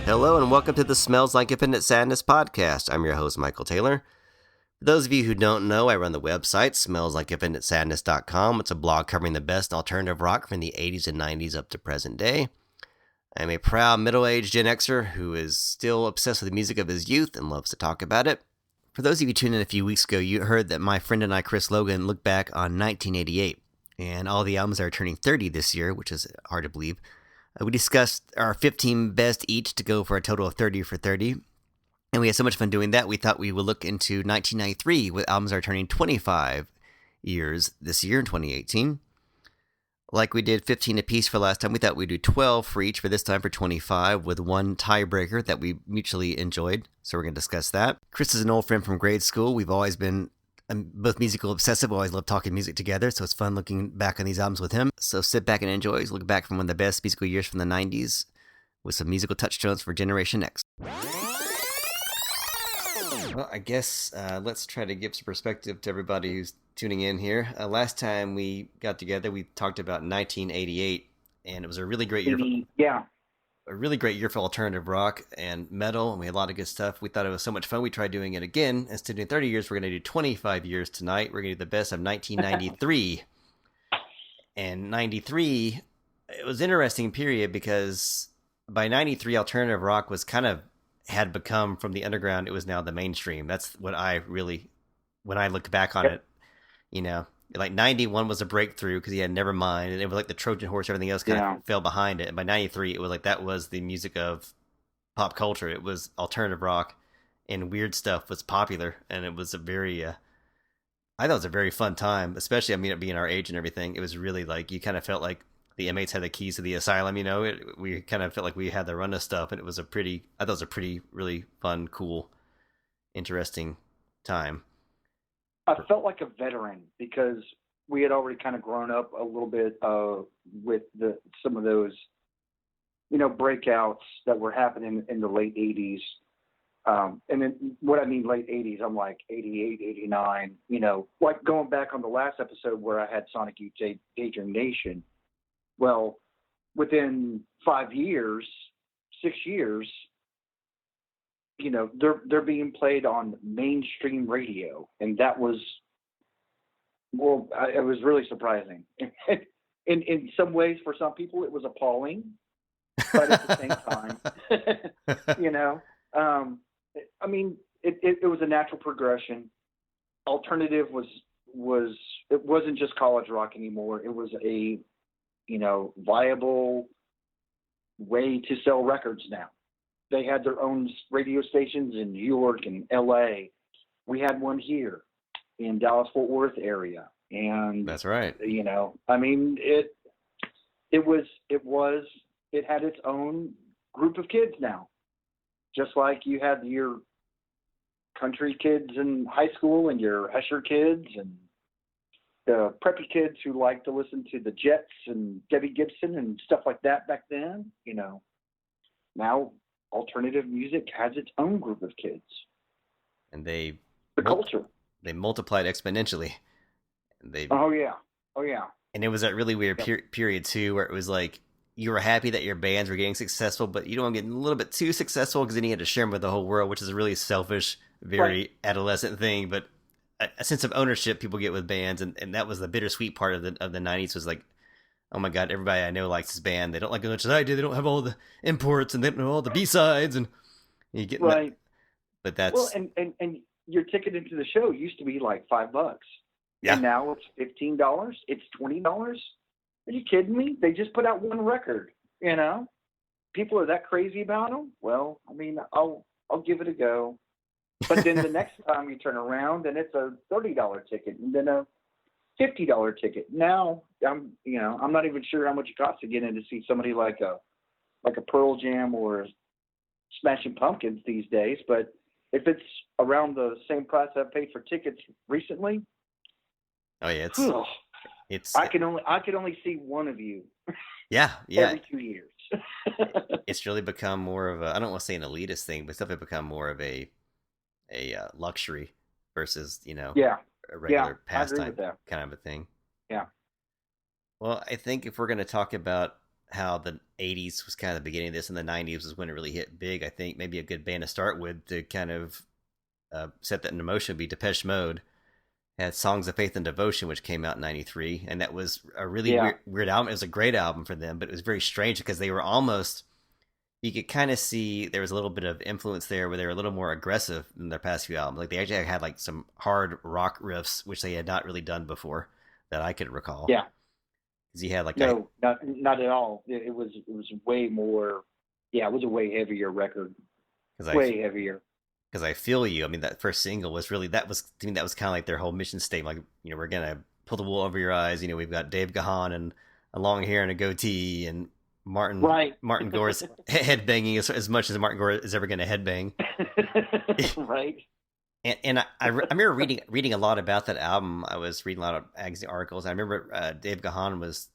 Hello and welcome to the Smells Like Infinite Sadness podcast. I'm your host, Michael Taylor. For those of you who don't know, I run the website, smellslikeinfinitesadness.com. It's a blog covering the best alternative rock from the 80s and 90s up to present day. I'm a proud middle-aged Gen Xer who is still obsessed with the music of his youth and loves to talk about it. For those of you tuned in a few weeks ago, you heard that my friend and I, Chris Logan, looked back on 1988 and all the albums that are turning 30 this year, which is hard to believe. We discussed our 15 best each to go for a total of 30 for 30. And we had so much fun doing that, we thought we would look into 1993 with albums that are turning 25 years this year in 2018. Like we did 15 apiece for last time, we thought we'd do 12 for each for this time for 25 with one tiebreaker that we mutually enjoyed. So we're going to discuss that. Chris is an old friend from grade school. We've always been both musical obsessive. We always love talking music together, so it's fun looking back on these albums with him. So sit back and enjoy. Look back from one of the best musical years from the 90s with some musical touchstones for Generation X. Well, I guess let's try to give some perspective to everybody who's tuning in here. Last time we got together, we talked about 1988, and it was a really great year. A really great year for alternative rock and metal, and we had a lot of good stuff. We thought it was so much fun. We tried doing it again. Instead of doing 30 years, we're going to do 25 years tonight. We're going to do the best of 1993. And 93, it was an interesting period because by 93, alternative rock was kind of had become from the underground. It was now the mainstream. That's what I really, when I look back on it, you know, like 91 was a breakthrough because he had Nevermind, and it was like the Trojan horse. Everything else kind of fell behind it. And by 93, it was like that was the music of pop culture. It was alternative rock, and weird stuff was popular, and it was a very, I thought it was a very fun time, especially, I mean, it being our age and everything. It was really like, you kind of felt like the inmates had the keys to the asylum, you know? We kind of felt like we had the run of stuff, and it was I thought it was a pretty, really fun, cool, interesting time. I felt like a veteran because we had already kind of grown up a little bit with some of those, you know, breakouts that were happening in the late 80s. And then what I mean late 80s, I'm like 88, 89, you know, like going back on the last episode where I had Sonic Youth Daydream Nation. Well, within 6 years, you know, they're being played on mainstream radio, and that was, it was really surprising. in some ways, for some people, it was appalling, but at the same time, you know, I mean, it was a natural progression. Alternative was it wasn't just college rock anymore. It was a, you know, viable way to sell records now. They had their own radio stations in New York and L.A. We had one here in Dallas-Fort Worth area. And that's right. You know, I mean, it had its own group of kids now. Just like you had your country kids in high school and your Hesher kids and the preppy kids who liked to listen to the Jets and Debbie Gibson and stuff like that back then, you know. Now alternative music has its own group of kids, and the culture they multiplied exponentially. Oh yeah, and it was that really weird period too, where it was like you were happy that your bands were getting successful, but you don't want to get a little bit too successful because then you had to share them with the whole world, which is a really selfish, very adolescent thing. But a sense of ownership people get with bands, and that was the bittersweet part of the 90s. Was like, oh my God, everybody I know likes this band. They don't like it as much as I do. They don't have all the imports and they don't know all the B-sides, and you get right. But that's and your ticket into the show used to be like $5. Yeah. And now it's $15. It's $20. Are you kidding me? They just put out one record. You know, people are that crazy about them. Well, I mean, I'll give it a go. But then the next time you turn around, and it's a $30 ticket, and then a $50 ticket. Now I'm not even sure how much it costs to get in to see somebody like a Pearl Jam or Smashing Pumpkins these days. But if it's around the same price I've paid for tickets recently, oh yeah, it's I can only see one of you. Yeah. Every 2 years. It's really become more of a, I don't want to say an elitist thing, but it's definitely become more of a luxury versus, you know, a regular pastime kind of a thing. Yeah. Well, I think if we're going to talk about how the 80s was kind of the beginning of this, and the 90s was when it really hit big. I think maybe a good band to start with to kind of set that into motion would be Depeche Mode. Had Songs of Faith and Devotion, which came out in '93, and that was a really Yeah. weird album. It was a great album for them, but it was very strange because they were almost, you could kind of see there was a little bit of influence there where they were a little more aggressive than their past few albums. Like they actually had like some hard rock riffs, which they had not really done before that I could recall. Yeah. Because you had like No, not at all. It was way more. Yeah, it was a way heavier record. Way heavier. Because I Feel You. I mean, that first single was really, that was, to me, that was kind of like their whole mission statement. Like, you know, we're gonna pull the wool over your eyes. You know, we've got Dave Gahan and a long hair and a goatee, and Martin Gore's headbanging as much as Martin Gore is ever going to headbang. Right. And I remember reading a lot about that album. I was reading a lot of magazine articles. I remember Dave Gahan was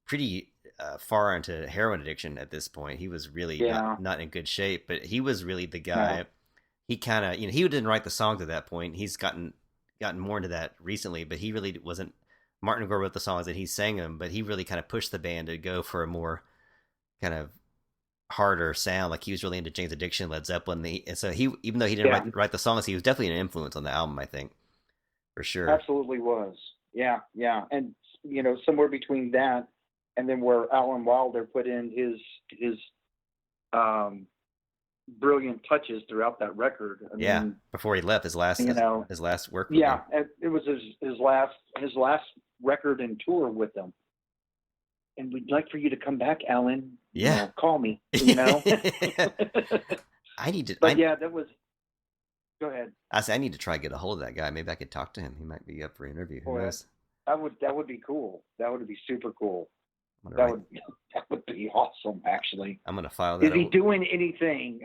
pretty far into heroin addiction at this point. He was really not in good shape, but he was really the guy. Yeah. He kind of, you know, he didn't write the songs at that point. He's gotten more into that recently, but he really wasn't. Martin Gore wrote the songs and he sang them, but he really kind of pushed the band to go for a more kind of harder sound. Like he was really into Jane's Addiction, Led Zeppelin, and so he, even though he didn't write the songs, he was definitely an influence on the album, I think, for sure. Absolutely was. Yeah, and you know, somewhere between that and then where Alan Wilder put in his brilliant touches throughout that record. I mean, before he left, his last work. Yeah, and it was his last record and tour with them. And we'd like for you to come back, Alan. Yeah, you know, call me. You know, I need to. But that was. Go ahead. I said I need to try to get a hold of that guy. Maybe I could talk to him. He might be up for an interview. Who knows? That would be cool. That would be super cool. That would be awesome. Actually, I'm gonna file that. Is he doing anything?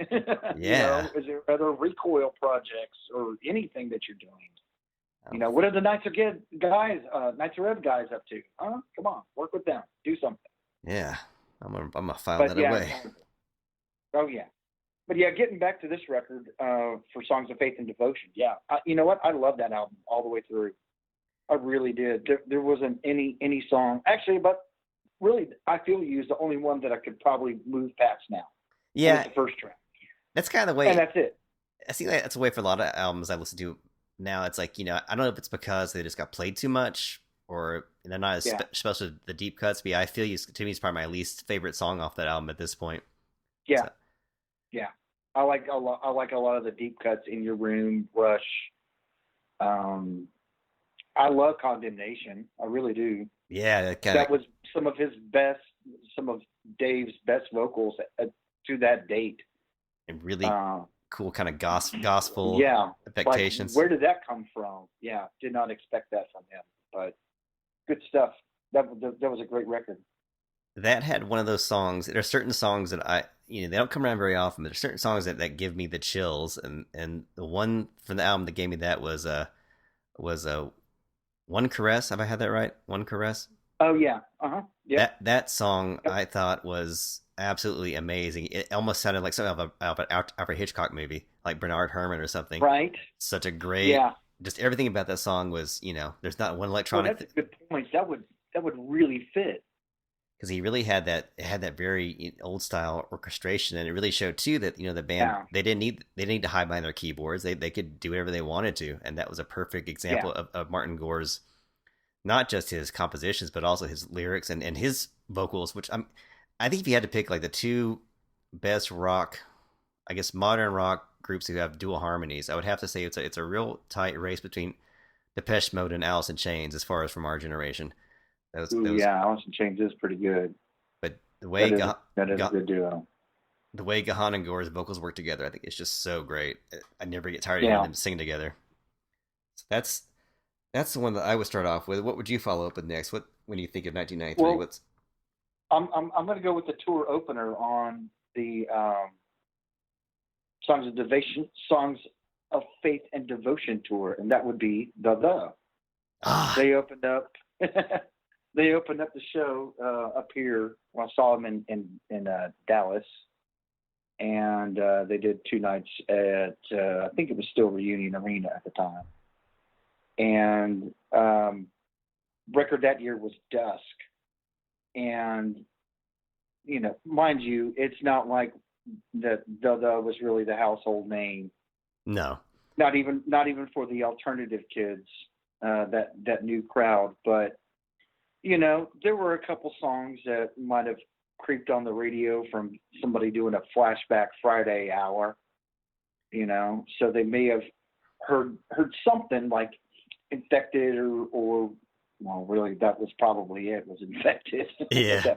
Yeah. You know, is there other Recoil projects or anything that you're doing? You know, what are the Knights of Red guys up to? Huh? Come on, work with them. Do something. Yeah, I'm gonna file that away. Oh yeah, but yeah, getting back to this record for Songs of Faith and Devotion. Yeah, you know what? I love that album all the way through. I really did. There wasn't any song actually, but really, I Feel You is the only one that I could probably move past now. Yeah, the first track. That's kind of the way. And that's it. I see that's the way for a lot of albums I listen to now. It's like, you know, I don't know if it's because they just got played too much or they're not as special the deep cuts. But I Feel You to me is probably my least favorite song off that album at this point. Yeah, so. Yeah. I like a lot of the deep cuts, In Your Room, Rush. I love Condemnation. I really do. Yeah, that was some of Dave's best vocals to that date. And really cool kind of gospel affectations. Like, where did that come from? Yeah, did not expect that from him, but good stuff. That was a great record. That had one of those songs. There are certain songs that they don't come around very often, but there's certain songs that give me the chills, and the one from the album that gave me that was One Caress. Have I had that right? One Caress? Oh, yeah. Yeah. That song I thought was absolutely amazing. It almost sounded like something of an Alfred Hitchcock movie, like Bernard Herrmann or something. Right. Such a great, just everything about that song was, you know, there's not one electronic. Well, that's a good point. That would really fit. Because he really had that very old style orchestration, and it really showed too that, you know, the band they didn't need to hide behind their keyboards. They could do whatever they wanted to, and that was a perfect example of Martin Gore's, not just his compositions but also his lyrics and his vocals. Which I think if you had to pick like the two best rock, I guess modern rock groups who have dual harmonies, I would have to say it's a real tight race between Depeche Mode and Alice in Chains as far as from our generation. Alice in Chains is pretty good. But the way that is a good duo. The way Gahan and Gore's vocals work together, I think it's just so great. I never get tired of hearing them sing together. So that's the one that I would start off with. What would you follow up with next? What when you think of 1993? Well, I'm going to go with the tour opener on the Songs of Faith and Devotion tour, and that would be the. They opened up. They opened up the show up here. Well, I saw them in Dallas, and they did 2 nights at I think it was still Reunion Arena at the time. And record that year was Dusk, and mind you, it's not like that Dada was really the household name. No. Not even for the alternative kids, that new crowd. But there were a couple songs that might have creeped on the radio from somebody doing a Flashback Friday hour. So they may have heard something like Infected or well, really that was probably it, was Infected. Yeah.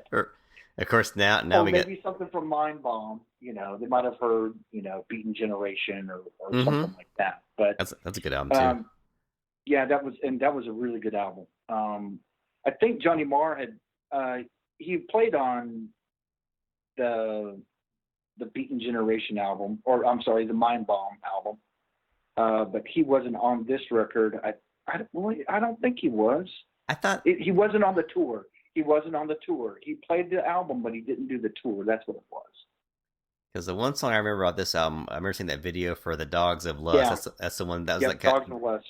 Of course, now or we maybe something from Mind Bomb. They might have heard Beaten Generation or something like that. But that's a good album too. Yeah, that was a really good album. I think Johnny Marr had he played on the Beaten Generation album, or I'm sorry, the Mind Bomb album. But he wasn't on this record. I don't think he was. I thought he wasn't on the tour. He wasn't on the tour. He played the album, but he didn't do the tour. That's what it was. Because the one song I remember about this album, I remember seeing that video for the Dogs of Lust. Yeah. That's the one that was like Dogs of Lust.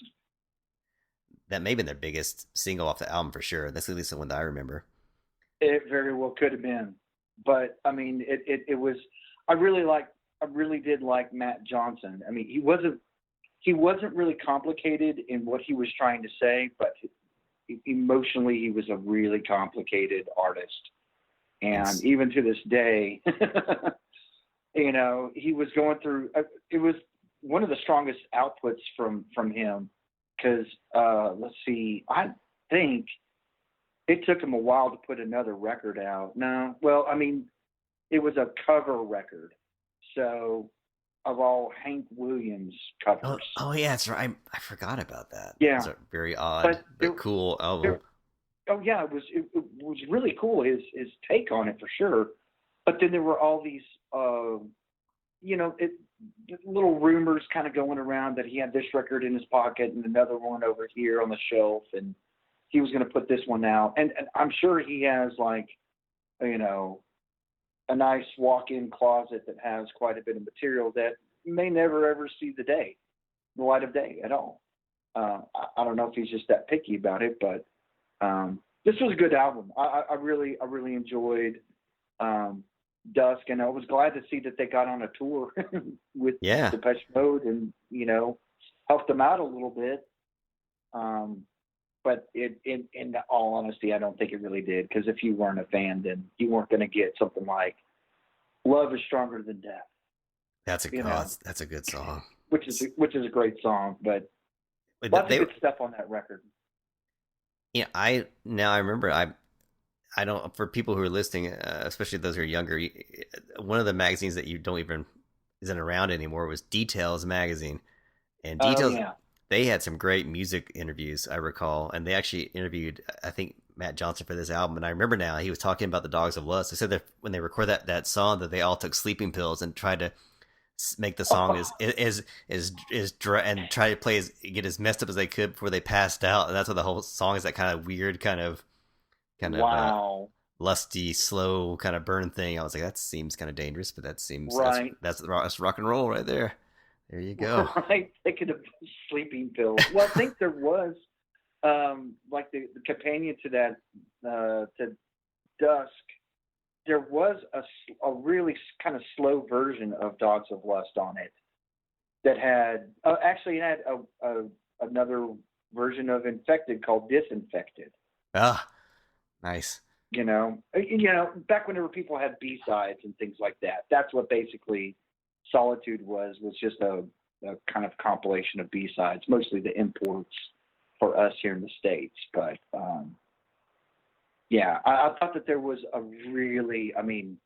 That may have been their biggest single off the album for sure. That's at least the one that I remember. It very well could have been, but I mean, it was. I really did like Matt Johnson. I mean, he wasn't really complicated in what he was trying to say, but emotionally, he was a really complicated artist. And even to this day, he was going through. It was one of the strongest outputs from him. Because let's see, I think it took him a while to put another record out. No, well, I mean, it was a cover record. So of all Hank Williams covers. Oh yeah, that's right. I forgot about that. Yeah, it's a very odd but cool album. Oh yeah, it was really cool. His take on it for sure. But then there were all these little rumors kind of going around that he had this record in his pocket and another one over here on the shelf, and he was going to put this one out. And I'm sure he has like, a nice walk-in closet that has quite a bit of material that may never ever see the light of day at all. I don't know if he's just that picky about it, but this was a good album. I really enjoyed Dusk, and I was glad to see that they got on a tour with Depeche Mode and helped them out a little bit. But in all honesty, I don't think it really did, because if you weren't a fan, then you weren't going to get something like "Love Is Stronger Than Death." That's a good song. Which is a great song, but lots of good stuff on that record. Yeah, I remember. I don't, for people who are listening, especially those who are younger, one of the magazines that isn't around anymore was Details magazine, and Details. They had some great music interviews, I recall, and they actually interviewed, I think, Matt Johnson for this album. And I remember now he was talking about the Dogs of Lust. They said that when they record that song, that they all took sleeping pills and tried to make the song as dry, and try to get as messed up as they could before they passed out. And that's what the whole song is, that kind of weird, kind of lusty, slow kind of burn thing. I was like, that seems kind of dangerous, but that seems right. That's rock and roll right there. There you go. Right, thinking of sleeping pills. Well, I think there was, like the companion to that, to Dusk, there was a really kind of slow version of Dogs of Lust on it that had, actually it had another version of Infected called Disinfected. Ah, nice. Back whenever people had B-sides and things like that, that's what basically Solitude was just a kind of compilation of B-sides, mostly the imports for us here in the States. But I thought that there was a really, maybe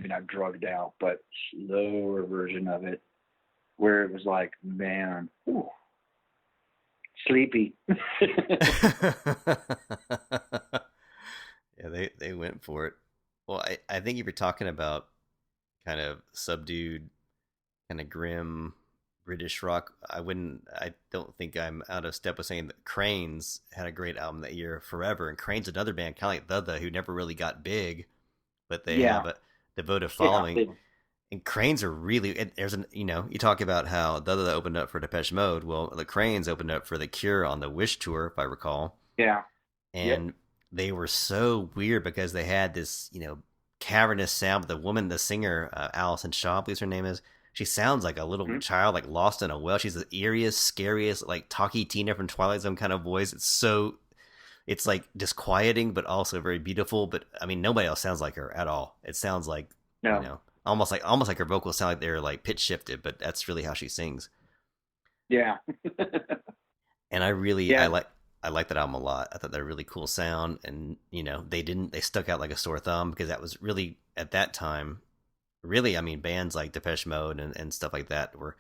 not drugged out, but slower version of it, where it was like, man, ooh, sleepy. Yeah, they went for it. Well, I think if you're talking about kind of subdued, kind of grim British rock, I don't think I'm out of step with saying that Cranes had a great album that year, Forever. And Cranes, another band kind of like The who never really got big, but they have a devoted following. Yeah. And Cranes are really, you talk about how The opened up for Depeche Mode. Well, the Cranes opened up for The Cure on the Wish tour, if I recall. Yeah. And they were so weird because they had this, cavernous sound. But the woman, the singer, Alison Shaw, I believe her name is. She sounds like a little child, like lost in a well. She's the eeriest, scariest, like talky Tina from Twilight Zone kind of voice. It's like disquieting, but also very beautiful. But I mean, nobody else sounds like her at all. It sounds like, No. you know, almost like her vocals sound like they're like pitch shifted, but that's really how she sings. Yeah. And Yeah. I like that album a lot. I thought they're a really cool sound, and they stuck out like a sore thumb because that was really at that time, really, I mean, bands like Depeche Mode and stuff like that were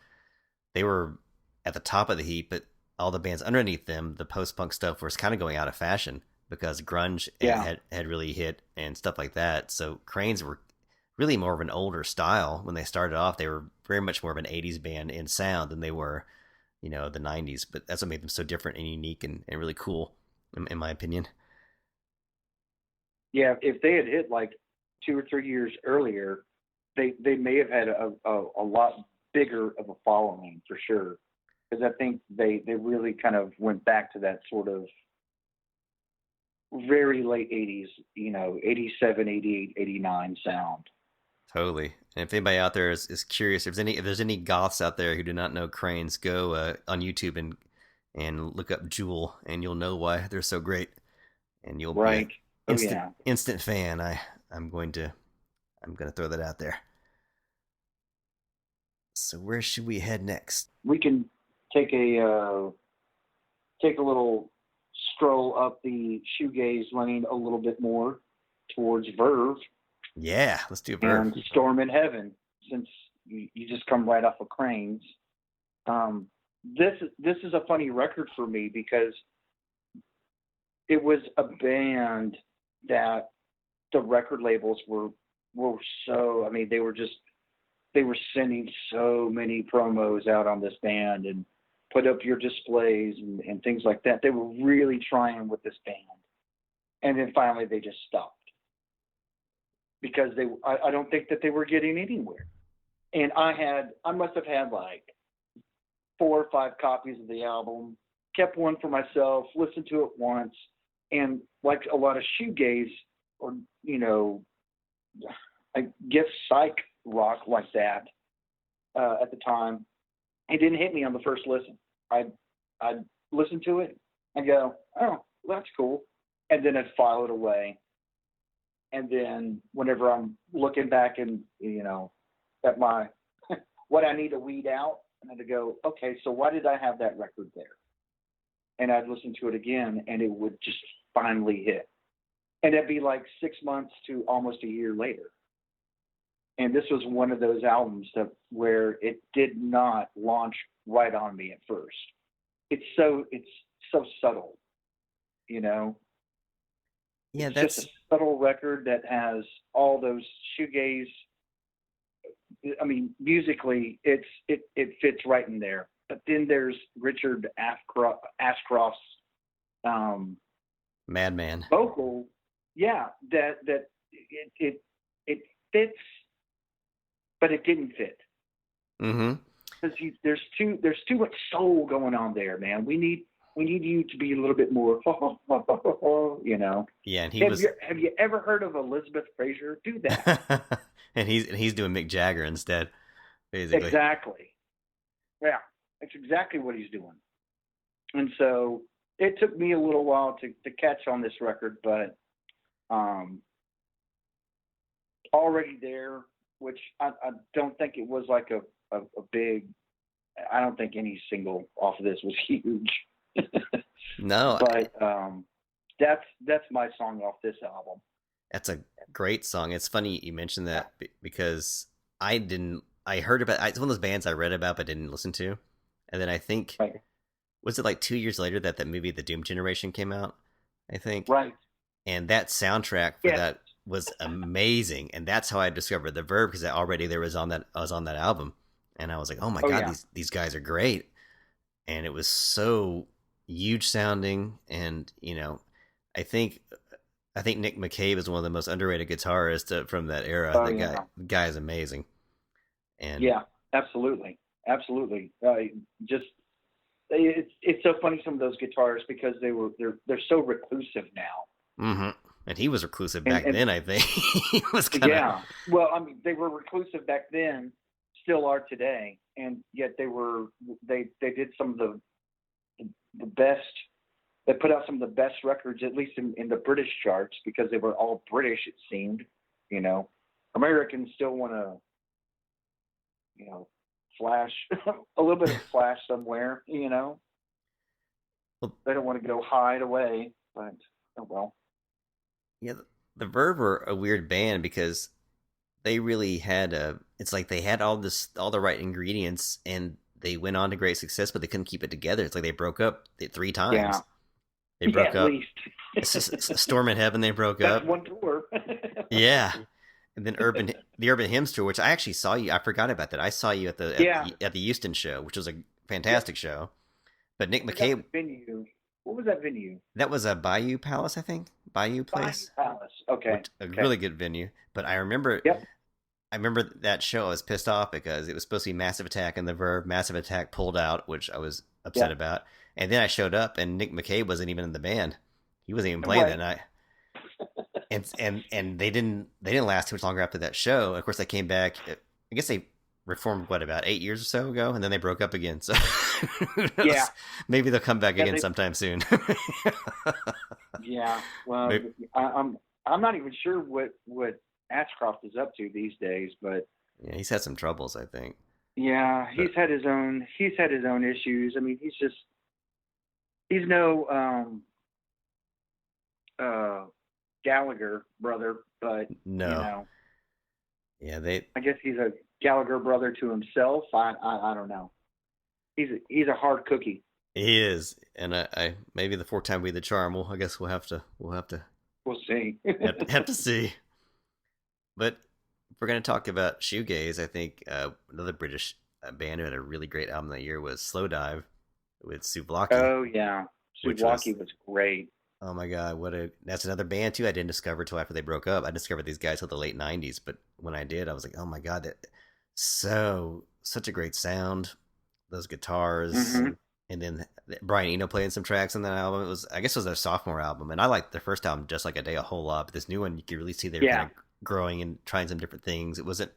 at the top of the heap, but all the bands underneath them, the post punk stuff, was kind of going out of fashion because grunge Yeah. had really hit and stuff like that. So Cranes were really more of an older style when they started off. They were very much more of an '80s band in sound than they were, the '90s. But that's what made them so different and unique and really cool, in my opinion. Yeah. If they had hit like 2 or 3 years earlier, they may have had a lot bigger of a following for sure. Because I think they really kind of went back to that sort of very late 80s, 87, 88, 89 sound. Totally. And if anybody out there is curious, if there's any goths out there who do not know Cranes, go on YouTube and look up Jewel, and you'll know why they're so great, and you'll be a Right. Oh, instant yeah. instant fan. I'm going to throw that out there. So where should we head next? We can take a little stroll up the shoegaze lane a little bit more towards Verve Yeah, let's do Verve. and Storm in Heaven, since you just come right off of Cranes. This is a funny record for me because it was a band that the record labels were so, I mean, they were sending so many promos out on this band and put up your displays and things like that. They were really trying with this band. And then finally they just stopped because I don't think that they were getting anywhere. And I must have had like 4 or 5 copies of the album, kept one for myself, listened to it once, and like a lot of shoegaze or, I guess psych rock like that at the time, it didn't hit me on the first listen. I'd listen to it and go, oh, that's cool. And then I'd file it away. And then whenever I'm looking back and, at my, what I need to weed out, and I'd go, okay, so why did I have that record there? And I'd listen to it again and it would just finally hit. And it'd be like 6 months to almost a year later. And this was one of those albums where it did not launch right on me at first. It's so subtle, Yeah, It's just that's a subtle record that has all those shoegaze. I mean, musically, it fits right in there. But then there's Richard Ashcroft's Madman. vocal, yeah, that it fits, but it didn't fit. Mm-hmm. Because there's too much soul going on there, man. We need you to be a little bit more, Yeah, and Have you ever heard of Elizabeth Fraser? Do that. and he's doing Mick Jagger instead, basically. Exactly. Yeah, that's exactly what he's doing. And so it took me a little while to catch on this record, but already there, which I don't think it was like a big. I don't think any single off of this was huge. No, but that's my song off this album. that's a great song. It's funny you mentioned that because I heard about it's one of those bands I read about but didn't listen to, and then I think Right. was it like 2 years later that movie The Doom Generation came out, I think. Right. And that soundtrack for that was amazing, and that's how I discovered the Verb, because I was on that album, and I was like, oh my god, Yeah. these guys are great, and it was so huge sounding, and I think Nick McCabe is one of the most underrated guitarists from that era. Oh, That yeah. guy is amazing, and Yeah, absolutely. Just it's so funny, some of those guitars, because they're so reclusive now. mm-hmm. And he was reclusive and, back and then, I think. He was kind of. yeah. Well, I mean, they were reclusive back then, still are today, and yet they did some of the best. They put out some of the best records, at least in the British charts, because they were all British. It seemed, you know, Americans still want to, you know, flash a little bit of flash somewhere, you know. Well, they don't want to go hide away, but oh well. yeah, the Verve were a weird band because they really had a. It's like they had all the right ingredients, and they went on to great success, but they couldn't keep it together. It's like they broke up 3 times. Yeah, They broke at up. least. Storm in Heaven, they broke That's up. one tour. Yeah, and then the Urban Hymns tour, which I actually saw you. I forgot about that. I saw you at the Houston show, which was a fantastic show. But Nick McCabe venue. What was that venue? That was a Bayou Palace, I think. Bayou Place. Bayou Palace. Okay. Really good venue. But I remember. Yep. I remember that show. I was pissed off because it was supposed to be Massive Attack and the Verve. Massive Attack pulled out, which I was upset about. And then I showed up, and Nick McCabe wasn't even in the band. He wasn't even playing that night. And they didn't last too much longer after that show. Of course, they came back. I guess they reformed about 8 years or so ago, and then they broke up again. So yeah, maybe they'll come back again sometime soon. Yeah, well, I'm not even sure what Ashcroft is up to these days, but yeah, he's had some troubles, I think. Yeah, he's had his own issues. I mean, he's no Gallagher brother, but no. You know, yeah, I guess he's a Gallagher brother to himself. I don't know. He's a hard cookie. He is, and I maybe the fourth time be the charm. Well, I guess we'll have to. We'll see. have to see. But if we're going to talk about shoegaze, I think another British band who had a really great album that year was Slowdive with Souvlaki. Oh yeah, Souvlaki was great. Oh my God, that's another band too I didn't discover till after they broke up. I discovered these guys till the late 90s, but when I did, I was like, oh my God, such a great sound. Those guitars. Mm-hmm. And then Brian Eno playing some tracks on that album. I guess it was their sophomore album, and I liked their first album, Just Like a Day, a whole lot. But this new one, you could really see they were kind of growing and trying some different things. It wasn't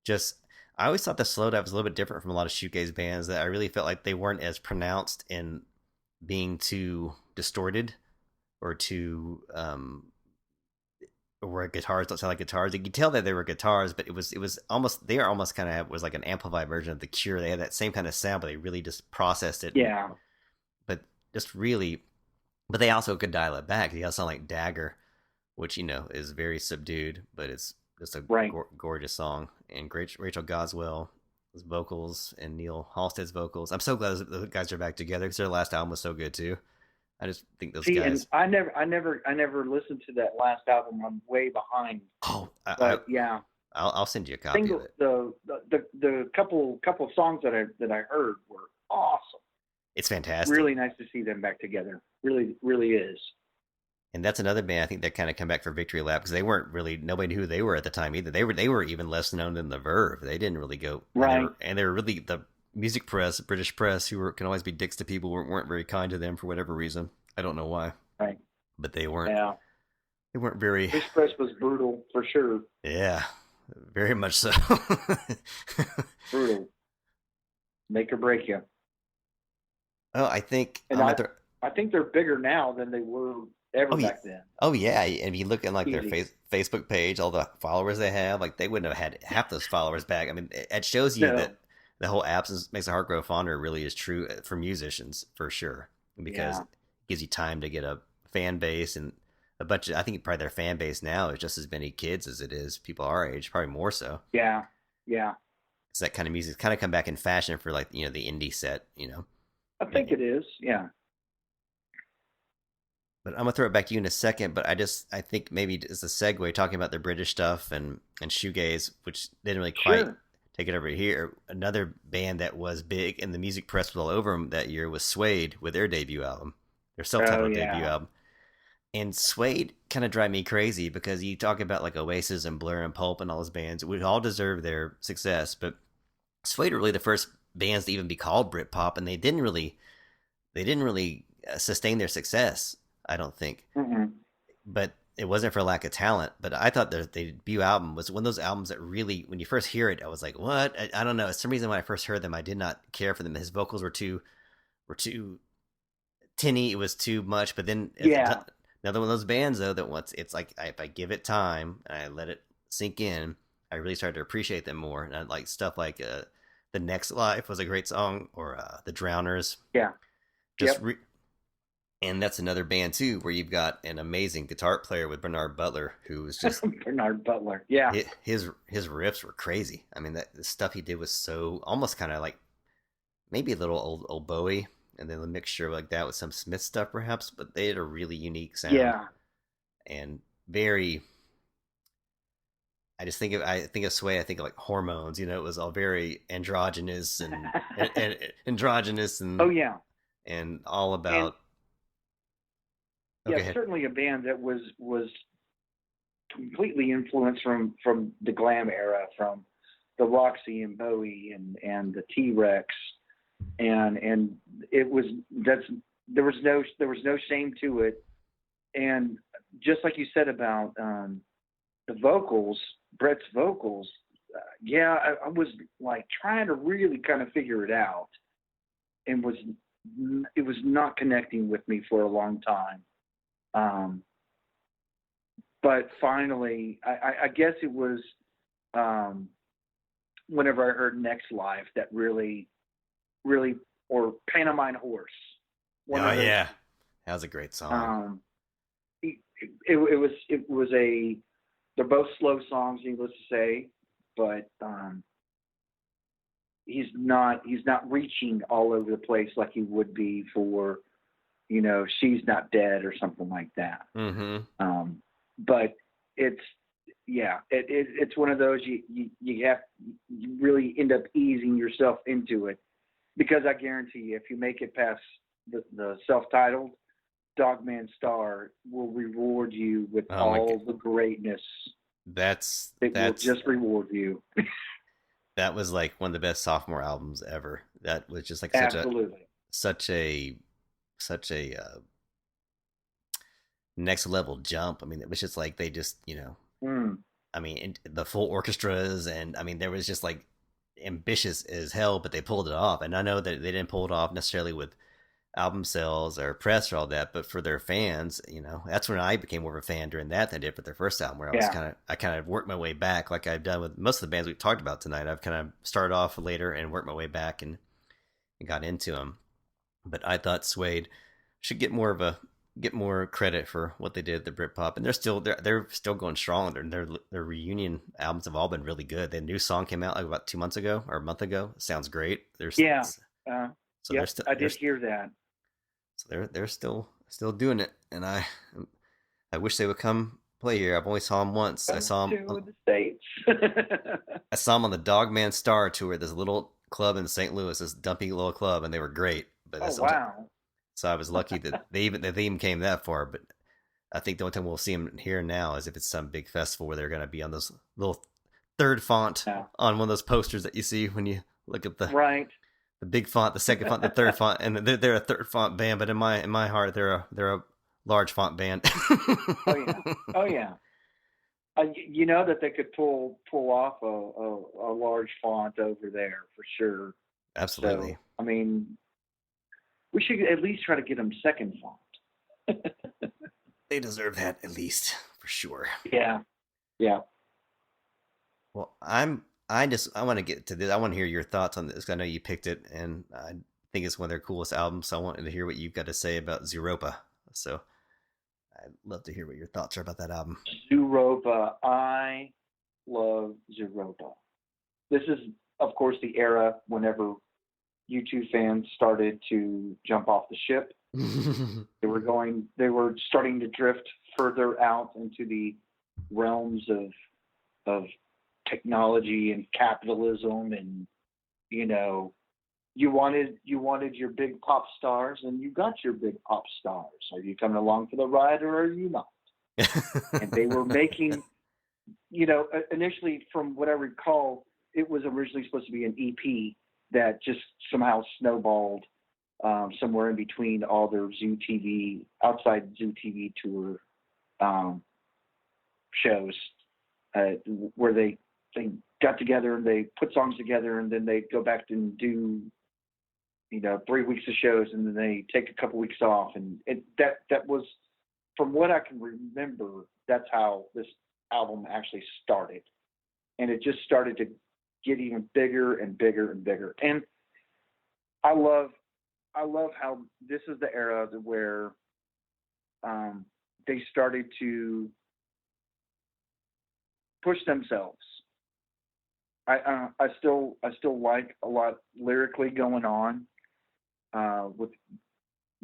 just. I always thought the Slowdive was a little bit different from a lot of shoegaze bands. That I really felt like they weren't as pronounced in being too distorted or too where guitars don't sound like guitars. You could tell that they were guitars, but it was almost kind of was like an amplified version of The Cure. They had that same kind of sound, but they really just processed it. Yeah. But they also could dial it back. They also sound like Dagger, which is very subdued, but it's just a gorgeous song. And great Rachel Goswell's vocals and Neil Halstead's vocals. I'm so glad those guys are back together because their last album was so good too. I just think those guys. And I never listened to that last album. I'm way behind. Oh, yeah. I'll send you a copy of it. The couple songs that I heard were awesome. It's fantastic. Really nice to see them back together. Really, really is. And that's another band I think that kind of come back for Victory Lap because they weren't really nobody knew who they were at the time either. They were even less known than the Verve. They didn't really go right. And they were really the music press, British press, who can always be dicks to people, weren't very kind to them for whatever reason. I don't know why. Right. But they weren't. Yeah. They weren't very. British press was brutal for sure. Yeah, very much so. Brutal. Make or break you. Oh, I think. And I think they're bigger now than they were ever back then. Oh yeah, and if you look at like their Facebook page, all the followers they have, like they wouldn't have had half those followers back. I mean, it shows you that the whole absence makes the heart grow fonder really is true for musicians for sure, because it gives you time to get a fan base and a bunch of. I think probably their fan base now is just as many kids as it is people our age, probably more so. Yeah. Because that kind of music's kind of come back in fashion for like the indie set, I think it is, yeah. But I'm gonna throw it back to you in a second. But I think maybe as a segue, talking about the British stuff and shoegaze, which didn't really quite take it over here. Another band that was big and the music press was all over them that year was Suede with their debut album, their self-titled debut album. And Suede kind of drive me crazy because you talk about like Oasis and Blur and Pulp and all those bands, we all deserve their success, but Suede were really the first bands to even be called Britpop, and they didn't really sustain their success. I don't think. Mm-hmm. but it wasn't for lack of talent. But I thought their debut album was one of those albums that really, when you first hear it, I was like, what? I don't know. For some reason, when I first heard them, I did not care for them. His vocals were too tinny. It was too much. But then Yeah. another one of those bands though that once it's like if I give it time and I let it sink in, I really started to appreciate them more. And I like stuff like "The Next Life" was a great song, or "The Drowners." Yeah. Just Yep. and that's another band too where you've got an amazing guitar player with Bernard Butler, who was just Bernard Butler. Yeah. his riffs were crazy. I mean, that the stuff he did was so almost kind of like maybe a little old Bowie, and then a mixture like that with some Smith stuff perhaps. But they had a really unique sound Yeah. and very. I think of Sway. I think of like Hormones. It was all very androgynous and androgynous Oh yeah. and all And about. yeah, Okay, certainly a band that was completely influenced from the glam era, from the Roxy and Bowie and the T-Rex, and it was that's there was no shame to it. And just like you said about the vocals, Brett's vocals, yeah, I was like trying to really kind of figure it out, and it was not connecting with me for a long time. Um, but finally, I guess it was um, whenever I heard "Next Life" that really, or "Pantomime Horse," one oh of those. yeah, that was a great song. Um, it was a. They're both slow songs, needless to say, but he's not reaching all over the place like he would be for "She's Not Dead" or something like that. Mm-hmm. But it's yeah, it's one of those you really end up easing yourself into it, because I guarantee you, if you make it past the self-titled, Dogman Star will reward you with Oh my god, all the greatness. that's It will that's just reward you. that was like one of the best sophomore albums ever. That was just like Absolutely. such a such a next level jump. I mean, it was just like they just Mm. I mean, the full orchestras, and I mean, there was just like ambitious as hell, but they pulled it off. And I know that they didn't pull it off necessarily with album sales or press or all that, but for their fans, that's when I became more of a fan during that than I did for their first album, where Yeah. I kind of worked my way back, like I've done with most of the bands we've talked about tonight. I've kind of started off later and worked my way back and got into them. But I thought Suede should get more credit for what they did at the Britpop, and they're still going strong. Their reunion albums have all been really good. The new song came out like about 2 months ago or a month ago. It sounds great. Yeah. So Yep. I did hear that. they're still doing it, and I wish they would come play here. I've only saw them once. Come to the States. I saw them on the Dogman Star tour. This little club in St. Louis, this dumpy little club, and they were great. But Oh wow. so I was lucky that they even came that far. But I think the only time we'll see them here now is if it's some big festival where they're going to be on those little third font Yeah. on one of those posters that you see when you look at Right. the big font, the second font, the third font, and they're a third font band. But in my heart, they're a large font band. Oh yeah. Oh yeah. You know that they could pull off a large font over there for sure. Absolutely, So I mean, we should at least try to get them second font. they deserve that at least for sure. Yeah. Yeah. Well, I want to get to this. I want to hear your thoughts on this. 'Cause I know you picked it, and I think it's one of their coolest albums. So I wanted to hear what you've got to say about Zeropa. So I'd love to hear what your thoughts are about that album. Zeropa. I love Zeropa. This is, of course, the era whenever U2 fans started to jump off the ship. They were starting to drift further out into the realms of technology and capitalism, and you know you wanted your big pop stars, and you got your big pop stars. Are you coming along for the ride, or are you not? And they were making, initially, from what I recall, it was originally supposed to be an EP that just somehow snowballed somewhere in between all their outside Zoo TV tour um, shows where they got together and they put songs together and then they go back and do 3 weeks of shows and then they take a couple weeks off and that was, from what I can remember, that's how this album actually started, and it just started to get even bigger and bigger and bigger. And I love how this is the era where they started to push themselves. I still like a lot lyrically going on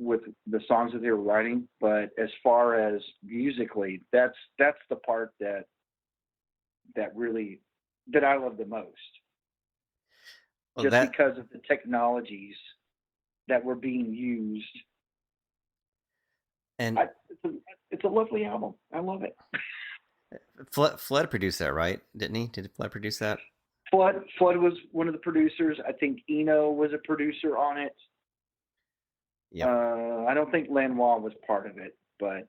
with the songs that they were writing, but as far as musically, that's the part that really that I love the most. Well, Just because of the technologies that were being used. And it's a lovely album. I love it. Flood produced that, right? Didn't he? Did Flood produce that? Flood was one of the producers. I think Eno was a producer on it. Yeah. I don't think Lanois was part of it, but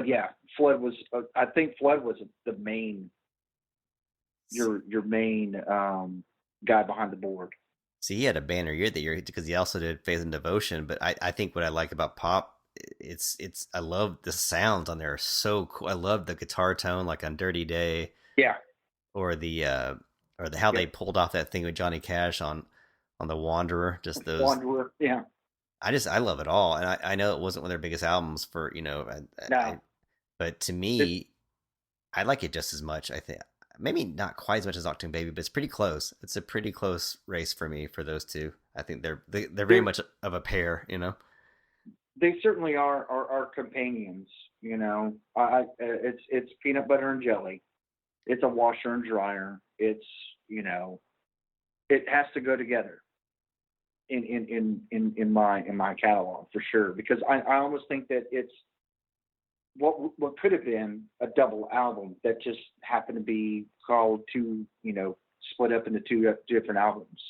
yeah, Flood was. I think Flood was the main, your main guy behind the board. See, he had a banner year that year because he also did Faith and Devotion. But I think what I like about Pop, it's I love the sounds on there are so cool. I love the guitar tone, like on Dirty Day. Yeah. Or how they pulled off that thing with Johnny Cash on the Wanderer. Just those Wanderer. Yeah. I love it all, and I know it wasn't one of their biggest albums for No. but to me, I like it just as much. I think maybe not quite as much as Octoon Baby, but it's pretty close. It's a pretty close race for me for those two. I think they're very much of a pair, They certainly are companions. It's peanut butter and jelly. It's a washer and dryer. It's it has to go together in my catalog for sure, because I almost think that it's what could have been a double album that just happened to be called split up into two different albums.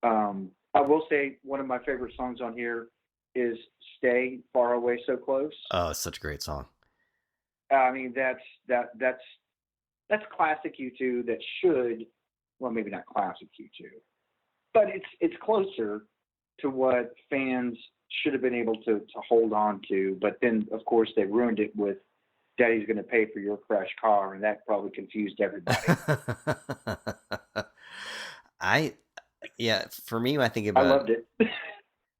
I will say one of my favorite songs on here is "Stay Far Away So Close." Oh, it's such a great song. I mean, that's classic U2. That should, well, maybe not classic U2, but it's closer to what fans should have been able to hold on to. But then, of course, they ruined it with "Daddy's Gonna Pay for Your Crash Car," and that probably confused everybody. For me, when I think about, I loved it.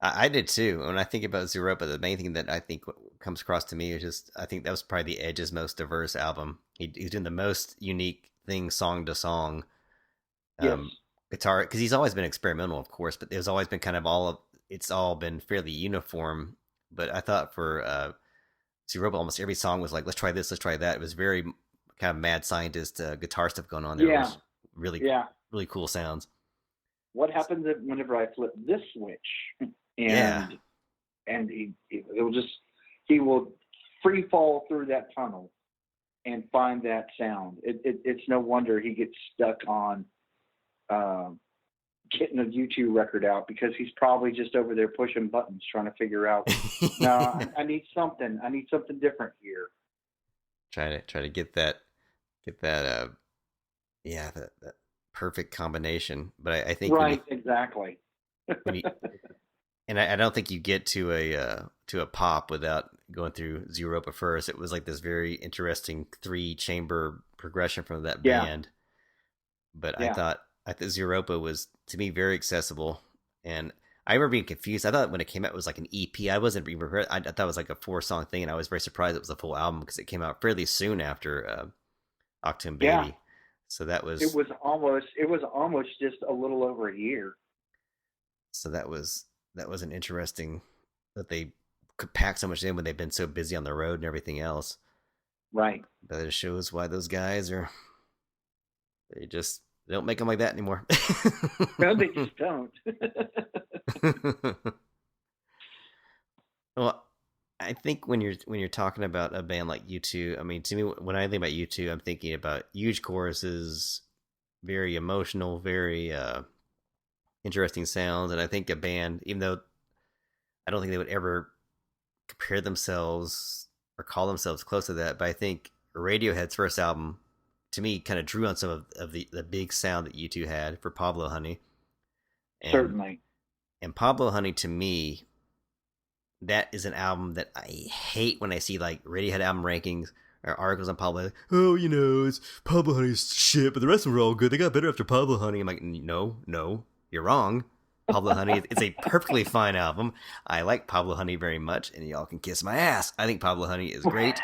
I did too. When I think about Zeropa, the main thing that I think comes across to me is just I think that was probably the Edge's most diverse album. He's doing the most unique thing, song to song. Yes. Guitar, because he's always been experimental, of course, but there's always been kind of it's all been fairly uniform. But I thought for Zeropa, almost every song was like, let's try this, let's try that. It was very kind of mad scientist guitar stuff going on there. Yeah. It was really, really cool sounds. What happens whenever I flip this switch? And he will free fall through that tunnel and find that sound. It's no wonder he gets stuck on getting a U2 record out, because he's probably just over there pushing buttons trying to figure out, no, I need something different here. Try to get that that perfect combination. But I think exactly. And I don't think you get to a Pop without going through Zeropa first. It was like this very interesting 3-chamber progression from that band. But I thought Zeropa was, to me, very accessible. And I remember being confused. I thought when it came out it was like an EP. I wasn't even prepared. I thought it was like a 4-song thing, and I was very surprised it was a full album because it came out fairly soon after Octoon Baby. Yeah. So that was... It was almost just a little over a year. So that was an interesting that they could pack so much in when they've been so busy on the road and everything else. Right. But it shows why those guys they don't make them like that anymore. No, they just don't. Well, I think when you're talking about a band like U2, I mean, to me, when I think about U2, I'm thinking about huge choruses, very emotional, very interesting sounds, and I think a band, even though I don't think they would ever compare themselves or call themselves close to that, but I think Radiohead's first album, to me, kind of drew on some of the big sound that U2 had for Pablo Honey. And Certainly. and Pablo Honey, to me, that is an album that I hate when I see like Radiohead album rankings or articles on Pablo. Like, oh, it's Pablo Honey's shit, but the rest of them were all good. They got better after Pablo Honey. I'm like, no, you're wrong. Pablo Honey, it's a perfectly fine album. I like Pablo Honey very much, and y'all can kiss my ass. I think Pablo Honey is great,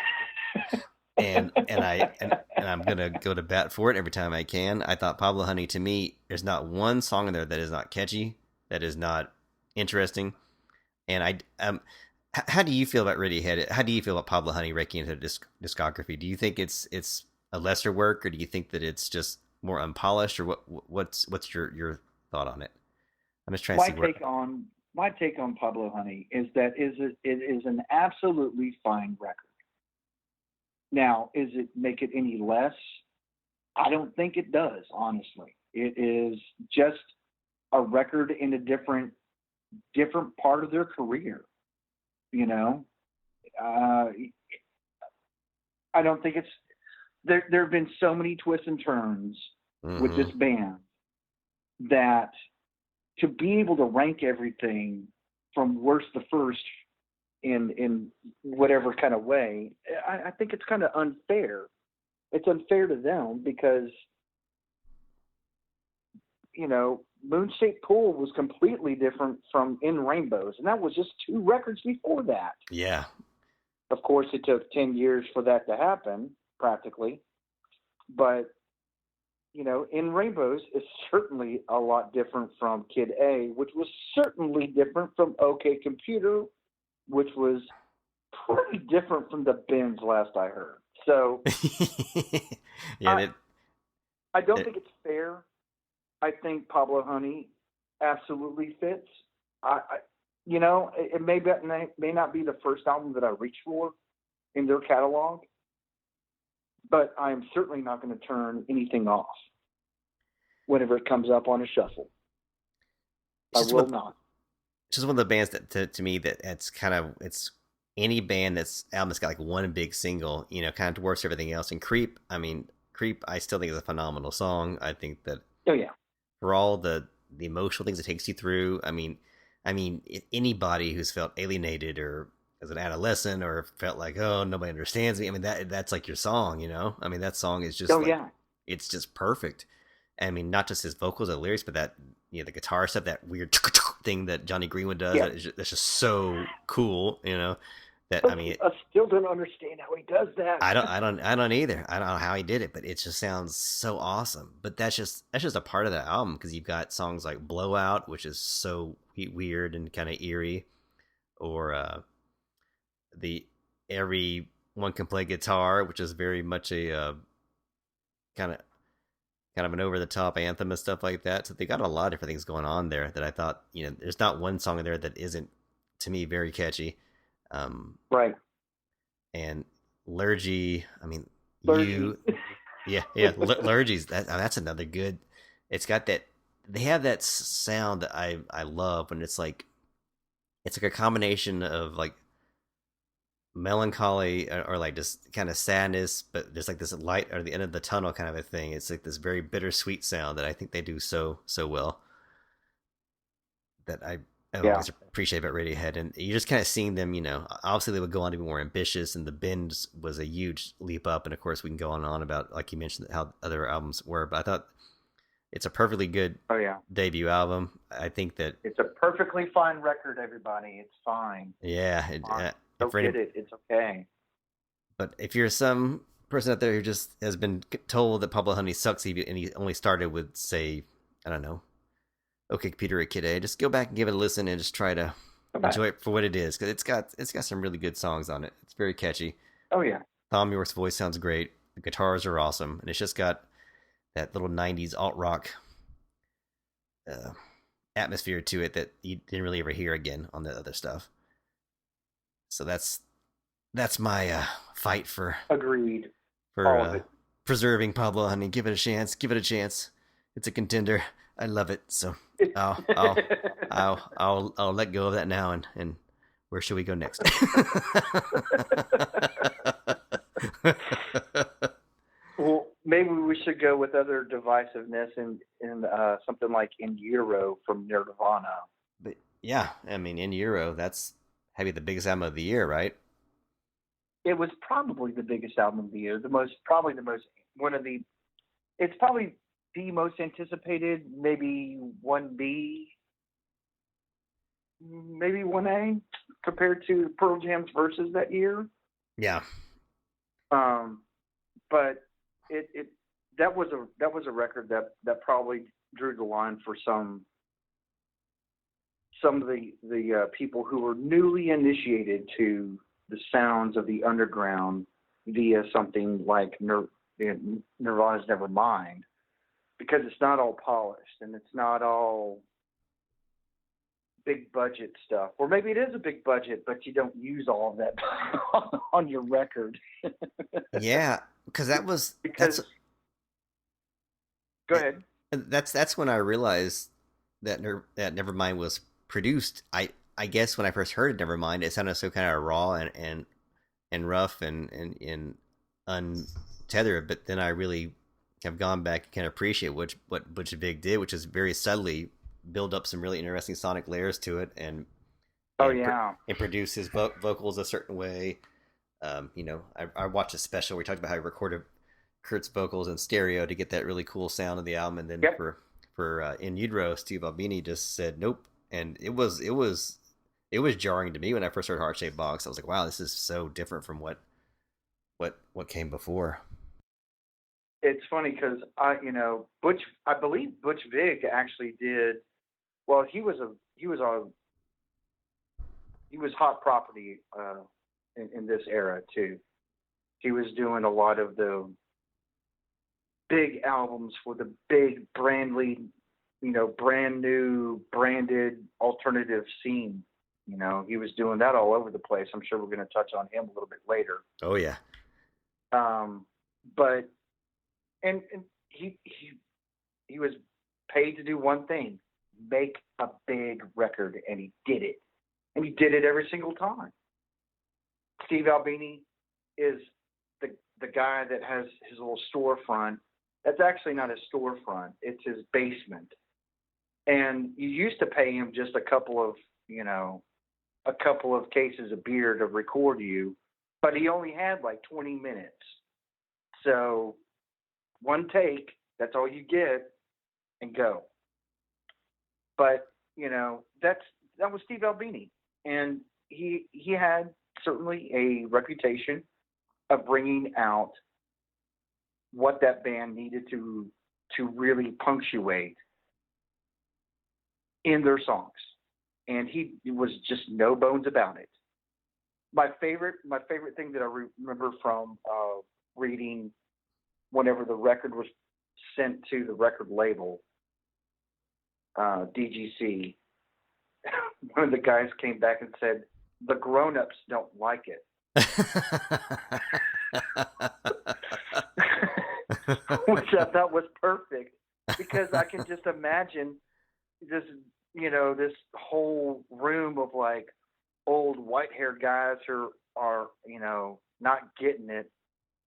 and I'm gonna go to bat for it every time I can. I thought Pablo Honey, to me, there's not one song in there that is not catchy, that is not interesting. And how do you feel about Radiohead? How do you feel about Pablo Honey ranking into discography? Do you think it's a lesser work, or do you think that it's just more unpolished, or what's your thought on it? I'm just trying to see my take on Pablo Honey is that it is an absolutely fine record. Now, is it make it any less? I don't think it does, honestly. It is just a record in a different part of their career. I don't think it's there. There have been so many twists and turns with this band that to be able to rank everything from worst to first in whatever kind of way, I think it's kind of unfair. It's unfair to them because Moon-Shaped Pool was completely different from In Rainbows, and that was just 2 records before that. Yeah. Of course, it took 10 years for that to happen, practically. But, In Rainbows is certainly a lot different from Kid A, which was certainly different from OK Computer, which was pretty different from the Bends, last I heard. So, yeah, I don't think it's fair. I think Pablo Honey absolutely fits. It may not be the first album that I reach for in their catalog, but I am certainly not going to turn anything off whenever it comes up on a shuffle. I will not. It's just one of the bands that to me it's any band that's album that's got like one big single, kind of dwarfs everything else. And Creep, I still think is a phenomenal song. I think that. Oh yeah. For all the emotional things it takes you through, if anybody who's felt alienated or as an adolescent or felt like, oh, nobody understands me, that's like your song, that song is just it's just perfect. Not just his vocals and lyrics, but that the guitar stuff, that weird thing that Johnny Greenwood does, that's just so cool, that I still don't understand how he does that. I don't either. I don't know how he did it, but it just sounds so awesome. But that's just a part of the album, because you've got songs like Blowout, which is so weird and kind of eerie, or the Everyone Can Play Guitar, which is very much a kind of an over the top anthem and stuff like that. So they got a lot of different things going on there that I thought, there's not one song in there that isn't, to me, very catchy. Right. And Liturgy, Liturgy. Liturgy's that's another good. It's got that, they have that sound that I love when it's like a combination of like melancholy or like just kind of sadness, but there's like this light or the end of the tunnel kind of a thing. It's like this very bittersweet sound that I think they do so well, that I always appreciate about Radiohead. And you're just kind of seeing them, obviously they would go on to be more ambitious, and the Bends was a huge leap up. And of course we can go on and on about, like you mentioned, how other albums were, but I thought it's a perfectly good debut album. I think that it's a perfectly fine record, everybody. It's fine. Yeah. Don't get it. It's okay. But if you're some person out there who just has been told that Pablo Honey sucks, and he only started with, say, I don't know, OK Computer or Kid A, just go back and give it a listen and just try to enjoy it for what it is, because it's got some really good songs on it. It's very catchy. Oh yeah. Thom Yorke's voice sounds great. The guitars are awesome, and it's just got that little 90s alt rock atmosphere to it that you didn't really ever hear again on the other stuff. So that's my fight for agreed for preserving Pablo Honey. Give it a chance. It's a contender. I love it. So I'll let go of that now and Where should we go next? Well, maybe we should go with other divisiveness in something like In Utero from Nirvana. But yeah, I mean, in Euro, that's maybe the biggest album of the year, right? It was probably the biggest album of the year. Probably the most, one of the, it's probably the most anticipated, maybe 1B, maybe 1A compared to Pearl Jam's Versus that year. Yeah. But it that was a record that probably drew the line for some of the people who were newly initiated to the sounds of the underground via something like Nirvana's Nevermind, because it's not all polished and it's not all big budget stuff. Or maybe it is a big budget, but you don't use all of that on your record. Yeah, because go ahead. That's when I realized that Nevermind was produced. I guess when I first heard Nevermind, it sounded so kind of raw and rough and untethered. But then I really have gone back and kind of appreciate what Butch Vig did, which is very subtly build up some really interesting sonic layers to it, and produce his vocals a certain way. I watched a special where he talked about how he recorded Kurt's vocals in stereo to get that really cool sound of the album, and then for In Utero, Steve Albini just said nope, and it was jarring to me when I first heard Heart Shaped Box. I was like, wow, this is so different from what came before. It's funny because I believe Butch Vig actually did well. He was hot property in this era too. He was doing a lot of the big albums for the big brand new branded alternative scene. He was doing that all over the place. I'm sure we're going to touch on him a little bit later. Oh yeah. But and he was paid to do one thing: make a big record, and he did it. And he did it every single time. Steve Albini is the guy that has his little storefront. That's actually not his storefront. It's his basement. And you used to pay him just a couple of cases of beer to record you, but he only had like 20 minutes. So one take, that's all you get, and go. But, that was Steve Albini. And he had certainly a reputation of bringing out what that band needed to really punctuate in their songs. And he was just no bones about it. My favorite thing that I remember from reading whenever the record was sent to the record label, DGC, one of the guys came back and said, "The grown-ups don't like it." Which I thought was perfect, because I can just imagine this whole room of like old white-haired guys who are not getting it,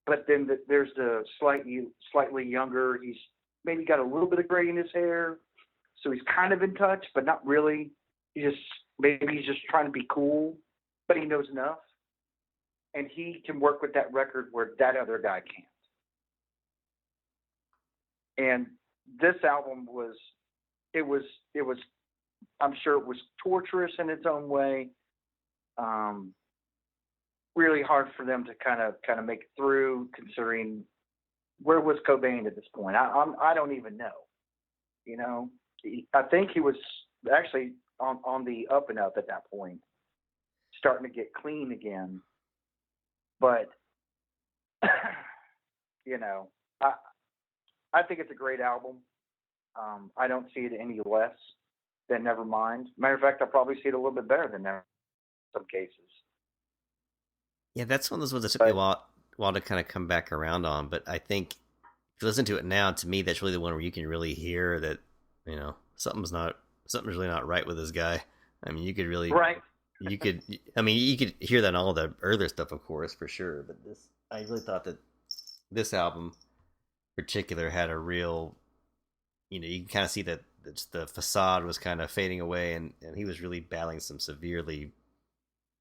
but then there's the slightly younger. He's maybe got a little bit of gray in his hair, so he's kind of in touch, but not really. He's just trying to be cool, but he knows enough, and he can work with that record where that other guy can't. And this album was I'm sure it was torturous in its own way. Really hard for them to kind of make it through, considering where was Cobain at this point. I don't even know. I think he was actually on the up and up at that point, starting to get clean again. But I think it's a great album. I don't see it any less than Nevermind. Matter of fact, I probably see it a little bit better than Nevermind in some cases. Yeah, that's one of those ones that took me a while to kind of come back around on. But I think if you listen to it now, to me, that's really the one where you can really hear that something's really not right with this guy. I mean, you could really You could, I mean, you could hear that in all the earlier stuff, of course, for sure. But this, I really thought that this album, in particular, had a real, you can kind of see that the facade was kind of fading away, and he was really battling some severely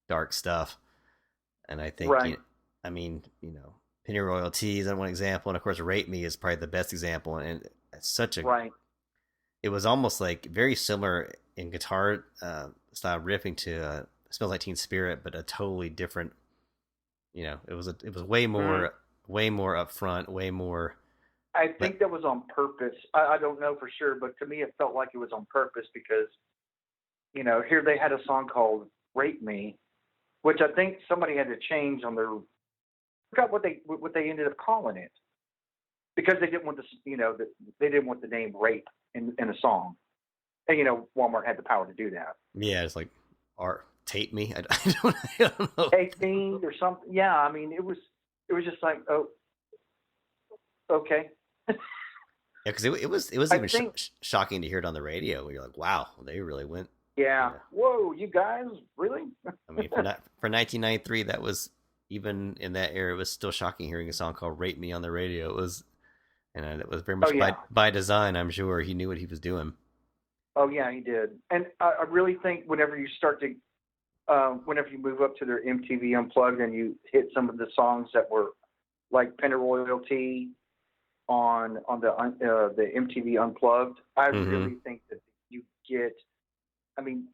dark stuff. And I think, Right. I mean, Penny Royalty is one example, and of course, Rape Me is probably the best example. And it's such a, Right. it was almost like very similar in guitar style riffing to Smells Like Teen Spirit, but a totally different. It was Mm. way more upfront, way more. I But think that was on purpose. I don't know for sure, but to me, it felt like it was on purpose because here they had a song called "Rape Me," which I think somebody had to change on their. I forgot what they ended up calling it because they didn't want they didn't want the name "rape" in a song. And Walmart had the power to do that. yeah, it's like art tape me. I don't know. 18 or something. Yeah, I mean, it was just like, oh, okay. Yeah, because it was I even think, shocking to hear it on the radio. You're like, wow, they really went. yeah. Yeah, Whoa, you guys, really? I mean, for 1993, that was even in that era. It was still shocking hearing a song called "Rape Me" on the radio. It was, and it was very Oh much yeah, by design. I'm sure he knew what he was doing. oh yeah, he did. And I really think whenever you start to, whenever you move up to their MTV Unplugged and you hit some of the songs that were like Penny Royalty on the MTV Unplugged, I Mm-hmm. really think that you get. I mean,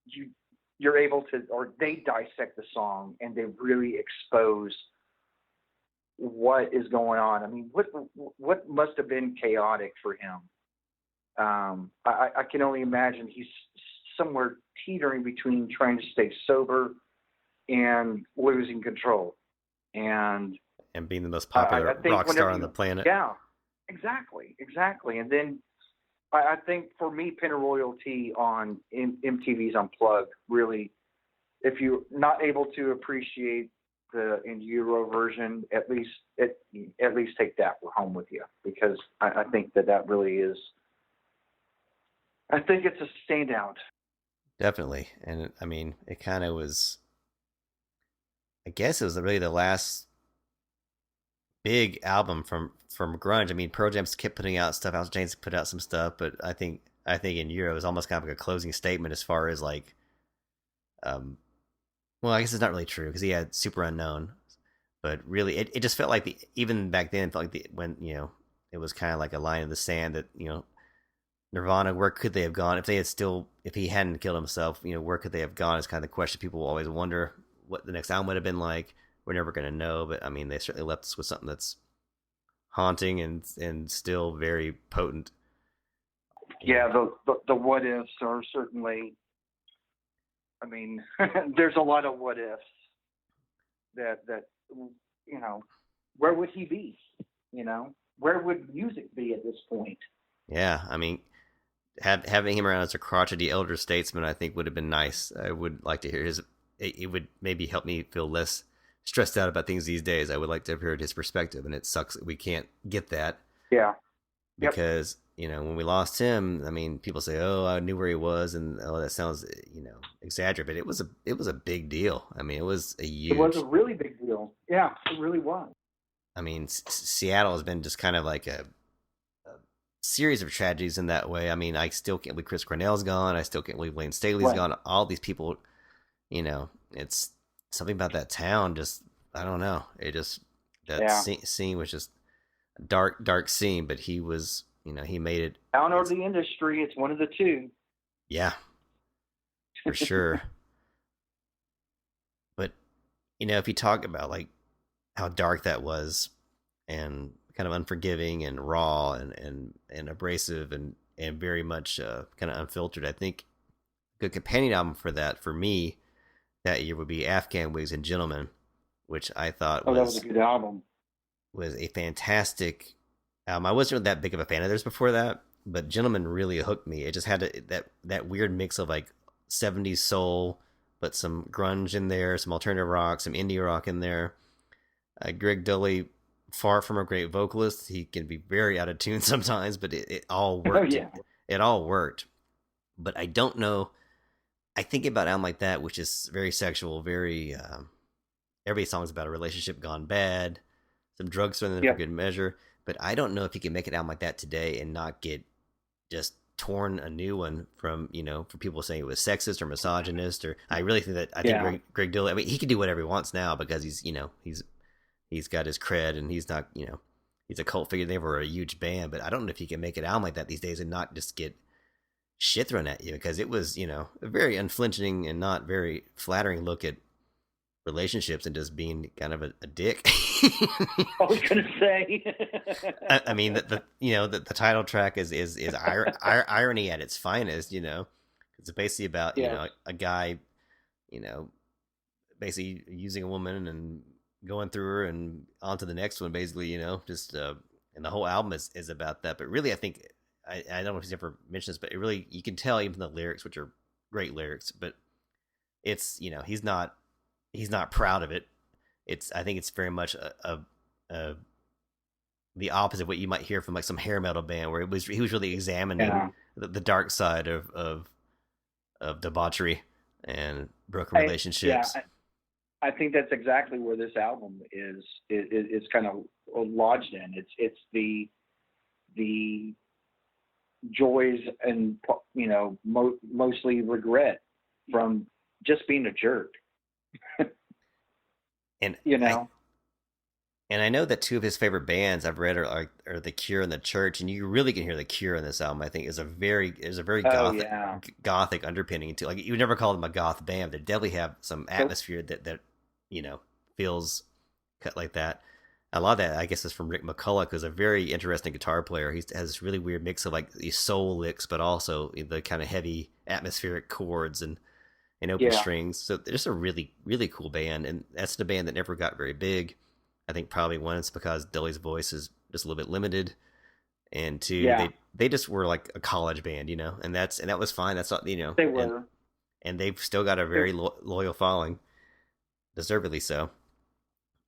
you you're able to, or they dissect the song and they really expose what is going on. I mean, what must have been chaotic for him? I can only imagine he's somewhere teetering between trying to stay sober and losing control. And And being the most I popular think rock star whenever on the you, planet. yeah, exactly. And then I think for me, Penny Royalty on MTV's Unplugged really, if you're not able to appreciate the in Euro version, at least take that home with you because I think that really is. I think it's a standout. Definitely. And I mean, it kind of was. I guess it was really the last big album from grunge. I mean, Pearl Jam kept putting out stuff. Alice James put out some stuff, but I think in Euro it was almost kind of like a closing statement as far as like, um, well, I guess it's not really true because he had Super Unknown, but really it just felt like even back then it felt like when it was kind of like a line in the sand that Nirvana, where could they have gone if he hadn't killed himself? Where could they have gone? Is kind of the question people will always wonder what the next album would have been like. We're never going to know, but I mean, they certainly left us with something that's haunting and still very potent. Yeah, And the what ifs are certainly. I mean, there's a lot of what ifs that you know. Where would he be? Where would music be at this point? yeah, I mean, having him around as a crotchety elder statesman, I think would have been nice. I would like to hear his. It would maybe help me feel less stressed out about things these days. I would like to have heard his perspective, and it sucks that we can't get that Yeah. Yep. because when we lost him, I mean, people say, "Oh, I knew where he was," and oh, that sounds exaggerated, but it was a big deal. I mean, it was a It was a huge. really big deal. Yeah, it really was. I mean, Seattle has been just kind of like a series of tragedies in that way. I mean, I still can't believe Chris Cornell's gone. I still can't believe Wayne Staley's Right. gone. All these people, it's something about that town. Just I don't know. It just that Yeah. scene was just a dark, dark scene. But he was, he made it. Town or It's the industry, it's one of the two. yeah, for sure. But if you talk about like how dark that was, and kind of unforgiving and raw and abrasive and very much kind of unfiltered, I think a good companion album for that for me that year would be Afghan Whigs and Gentlemen, which I thought Oh, that was a was good album. was a fantastic album. I wasn't that big of a fan of theirs before that, but Gentlemen really hooked me. It just had that weird mix of like 70s soul, but some grunge in there, some alternative rock, some indie rock in there. Greg Dully, far from a great vocalist, he can be very out of tune sometimes, but it all Oh worked. yeah. It all worked. But I don't know I think about an album like that, which is very sexual, very every song's about a relationship gone bad, some drugs thrown in there for Yep. good measure. But I don't know if you can make an album like that today and not get just torn a new one from, for people saying it was sexist or misogynist. Or I really think that I think Yeah. Greg Dillon. I mean, he can do whatever he wants now because he's got his cred and he's not, he's a cult figure. They were a huge band, but I don't know if you can make an album like that these days and not just get shit thrown at you, because it was, a very unflinching and not very flattering look at relationships and just being kind of a dick. I was gonna say. I mean, the title track is irony at its finest. It's basically about Yes. a guy, you know, basically using a woman and going through her and on to the next one. Basically, just and the whole album is about that. But really, I think I don't know if he's ever mentioned this, but it really, you can tell even from the lyrics, which are great lyrics, but it's, he's not proud of it. I think it's very much a the opposite of what you might hear from like some hair metal band, where he was really examining Yeah. the dark side of debauchery and broken relationships. I think that's exactly where this album is kind of lodged in. It's the joys and mostly regret from just being a jerk. And you know. I know that two of his favorite bands I've read are The Cure and The Church, and you really can hear The Cure in this album. I think is a very gothic underpinning to, like, you would never call them a goth band. They definitely have some atmosphere that feels cut like that. A lot of that, I guess, is from Rick McCulloch, who's a very interesting guitar player. He has this really weird mix of like these soul licks, but also the kind of heavy atmospheric chords and open strings. So they're just a really, really cool band, and that's the band that never got very big. I think probably one, it's because Dilley's voice is just a little bit limited, and two, they just were like a college band, and that was fine. That's not, they were, and they've still got a very loyal following, deservedly so.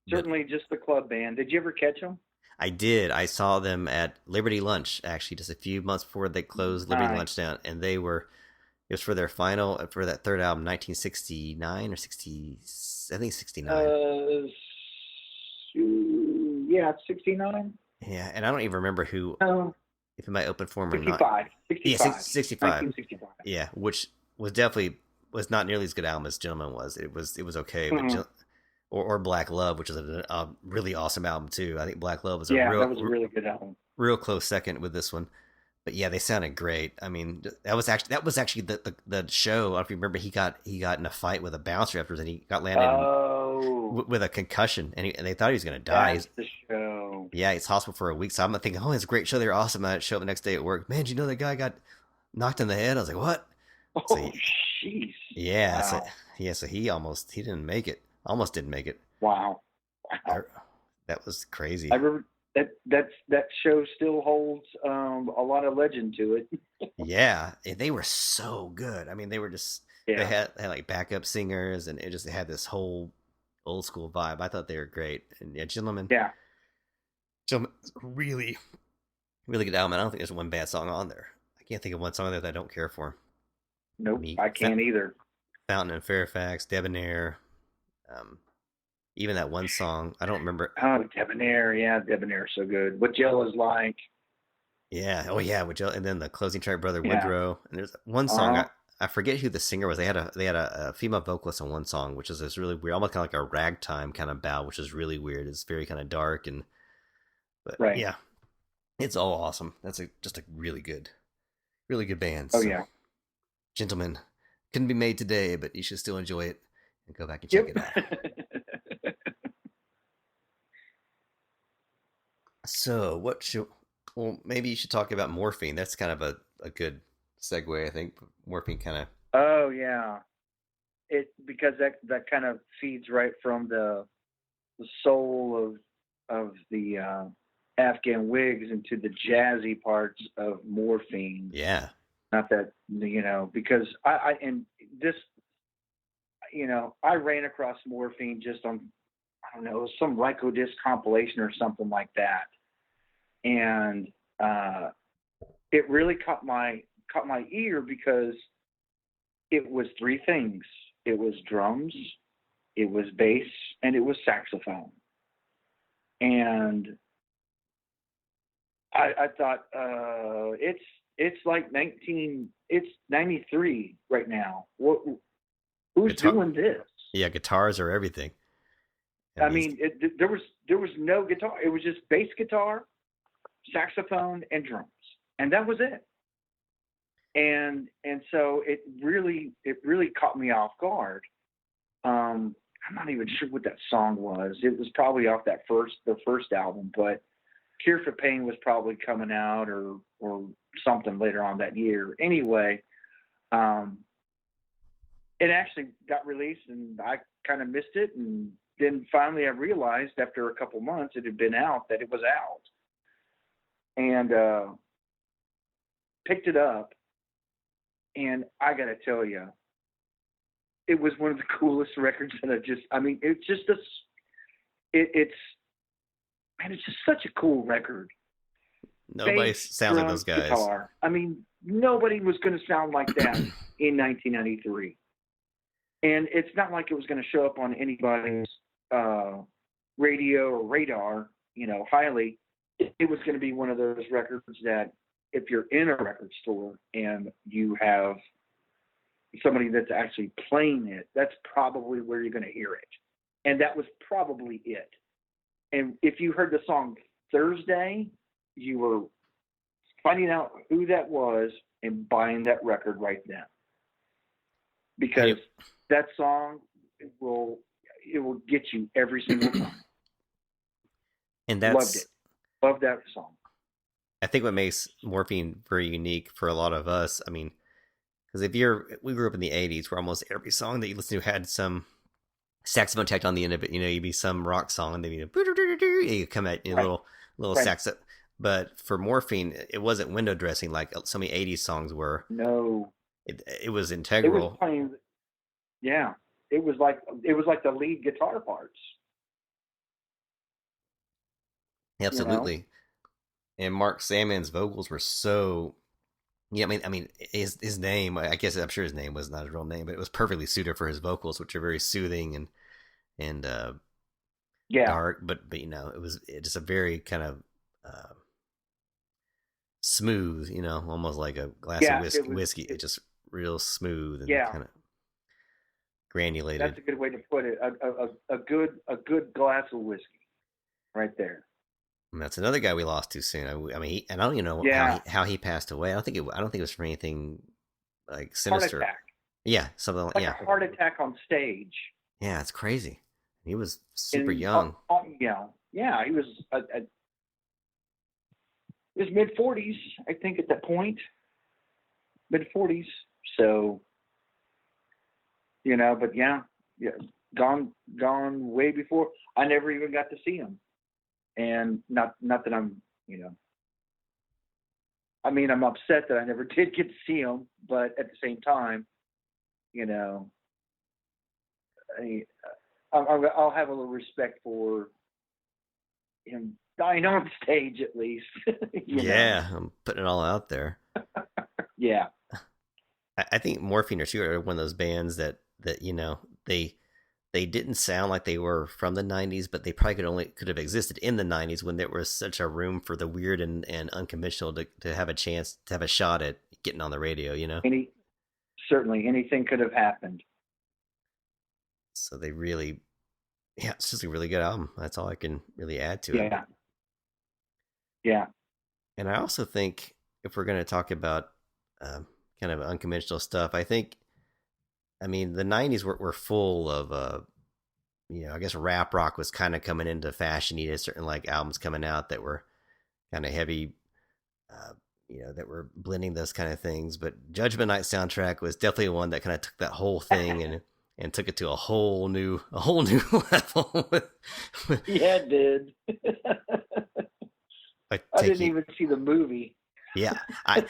Certainly, just the club band. Did you ever catch them? I did. I saw them at Liberty Lunch, actually, just a few months before they closed Liberty Lunch down, and it was for their final, for that third album, 1969 or 60, I think 69. Yeah, 69. Yeah, and I don't even remember who, if it might open for him or not. 65. Yeah, 65. 1965. Yeah, which was not nearly as good album as Gentleman was. It was okay, but or Black Love, which is a really awesome album too. I think Black Love was that was a really good album. Real close second with this one. But yeah, they sounded great. I mean, that was actually the show. I don't know if you remember, he got in a fight with a bouncer afterwards, and he got landed with a concussion, and they thought he was going to die. That's the show. Yeah, he's hospital for a week. So I'm thinking, oh, it's a great show. They're awesome. And I show up the next day at work. Man, did you know that guy got knocked in the head? I was like, what? Oh, jeez. Yeah. Wow. So he didn't make it. Almost didn't make it. Wow. That was crazy. I remember that show still holds a lot of legend to it. Yeah, they were so good. I mean, they were just they had like backup singers, and they had this whole old school vibe. I thought they were great. And Gentlemen, really, really good album. I don't think there's one bad song on there. I can't think of one song there that I don't care for. Nope, I can't either. Fountain and Fairfax, Debonair, even that one song, I don't remember. Oh, Debonair, Debonair, so good. What Jill Is Like. Yeah, with Jill, and then the closing track, Brother Woodrow. And there's one song, I forget who the singer was. They had a female vocalist on one song, which is this really weird, almost kind of like a ragtime kind of ballad, which is really weird. It's very kind of dark, but yeah, it's all awesome. That's just a really good band. Oh, yeah. Gentlemen, couldn't be made today, but you should still enjoy it and go back and check it out. So maybe you should talk about Morphine. That's kind of a good segue, I think. Morphine kind of. Oh yeah, because that kind of feeds right from the soul of the Afghan Whigs into the jazzy parts of Morphine. Yeah. Not that because I ran across Morphine just on, I don't know, some Rykodisc compilation or something like that, and it really caught my ear because it was three things. It was drums, it was bass, and it was saxophone. And I thought, it's like it's 93 right now. Who's doing this? Yeah, guitars are everything. I mean, there was no guitar. It was just bass guitar, saxophone, and drums, and that was it. And so it really caught me off guard. I'm not even sure what that song was. It was probably off the first album, but Cure for Pain was probably coming out or something later on that year. Anyway, it actually got released, and I kind of missed it. And then finally, I realized after a couple months it had been out that it was out, and picked it up. And I got to tell you, it was one of the coolest records that it's just it's just such a cool record. Nobody sounds like those guys. Guitar. I mean, nobody was going to sound like that in 1993. And it's not like it was going to show up on anybody's radio or radar, highly. It was going to be one of those records that if you're in a record store and you have somebody that's actually playing it, that's probably where you're going to hear it. And that was probably it. And if you heard the song Thursday, you were finding out who that was and buying that record right then. Because that song it will get you every single time. And loved it. Love that song. I think what makes Morphine very unique for a lot of us, I mean, because we grew up in the 80s where almost every song that you listen to had some saxophone tacked on the end of it. You'd be some rock song and then you come at little sax. But for Morphine, it wasn't window dressing like so many 80s songs were. No. It was integral. It was playing, yeah. It was like the lead guitar parts. Absolutely. And Mark Salmon's vocals were so, I mean, his name, I guess I'm sure his name was not his real name, but it was perfectly suited for his vocals, which are very soothing and dark, but it was just a very kind of smooth, almost like a glass of whiskey. It's just real smooth and kind of granulated. That's a good way to put it. A good glass of whiskey, right there. And that's another guy we lost too soon. I mean, I don't even know how he passed away. I don't think it was from anything like sinister. Heart attack. Yeah, something like a heart attack on stage. Yeah, it's crazy. He was super young. Yeah, he was. His mid-40s, I think, at that point. Mid-40s. So, but gone way before. I never even got to see him. And not that I'm, I mean, I'm upset that I never did get to see him, but at the same time, I'll have a little respect for him dying on stage at least. Yeah, I'm putting it all out there. Yeah. I think Morphine are one of those bands that they didn't sound like they were from the 90s, but they probably could have existed in the 90s when there was such a room for the weird and unconventional to have a chance to have a shot at getting on the radio, Certainly anything could have happened. So they really, it's just a really good album. That's all I can really add to it. Yeah. And I also think if we're going to talk about kind of unconventional stuff, I mean, the 90s were full of, I guess rap rock was kind of coming into fashion. You had certain like albums coming out that were kind of heavy, that were blending those kind of things. But Judgment Night soundtrack was definitely one that kind of took that whole thing and took it to a whole new level. Yeah, it did. I didn't even see the movie. Yeah, I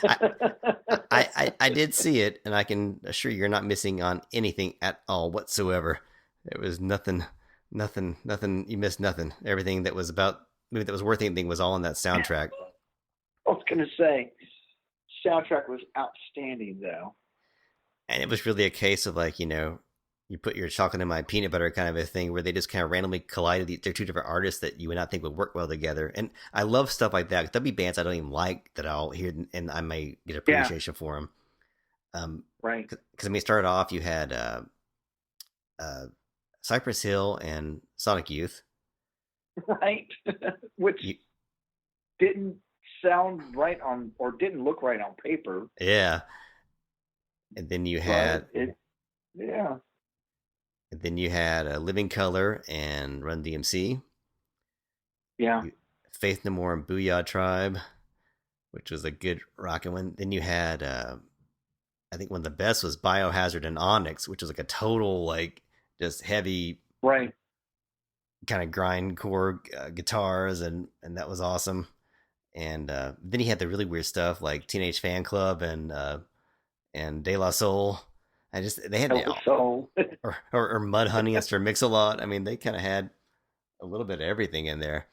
did see it, and I can assure you're not missing on anything at all whatsoever. It was nothing. You missed nothing. Everything that was about movie that was worth anything was all on that soundtrack. I was gonna say, soundtrack was outstanding though. And it was really a case of like, you put your chocolate in my peanut butter kind of a thing where they just kind of randomly collided. They're two different artists that you would not think would work well together. And I love stuff like that. There'll be bands I don't even like that I'll hear and I may get Yeah, appreciation for them. right, Because I mean, started off, you had uh, Cypress Hill and Sonic Youth. right. Which You, didn't sound right on, or didn't look right on paper, yeah. And but yeah, then you had Living Color and Run DMC. yeah. Faith No More and Booyah Tribe, which was a good rockin' one. Then you had, I think one of the best was Biohazard and Onyx, which was like a total like just heavy Right. kind of grindcore guitars, and that was awesome. And then he had the really weird stuff like Teenage Fan Club and De La Soul. I just they had So, or Mud Honey and Sir Mix a Lot. I mean, they kind of had a little bit of everything in there,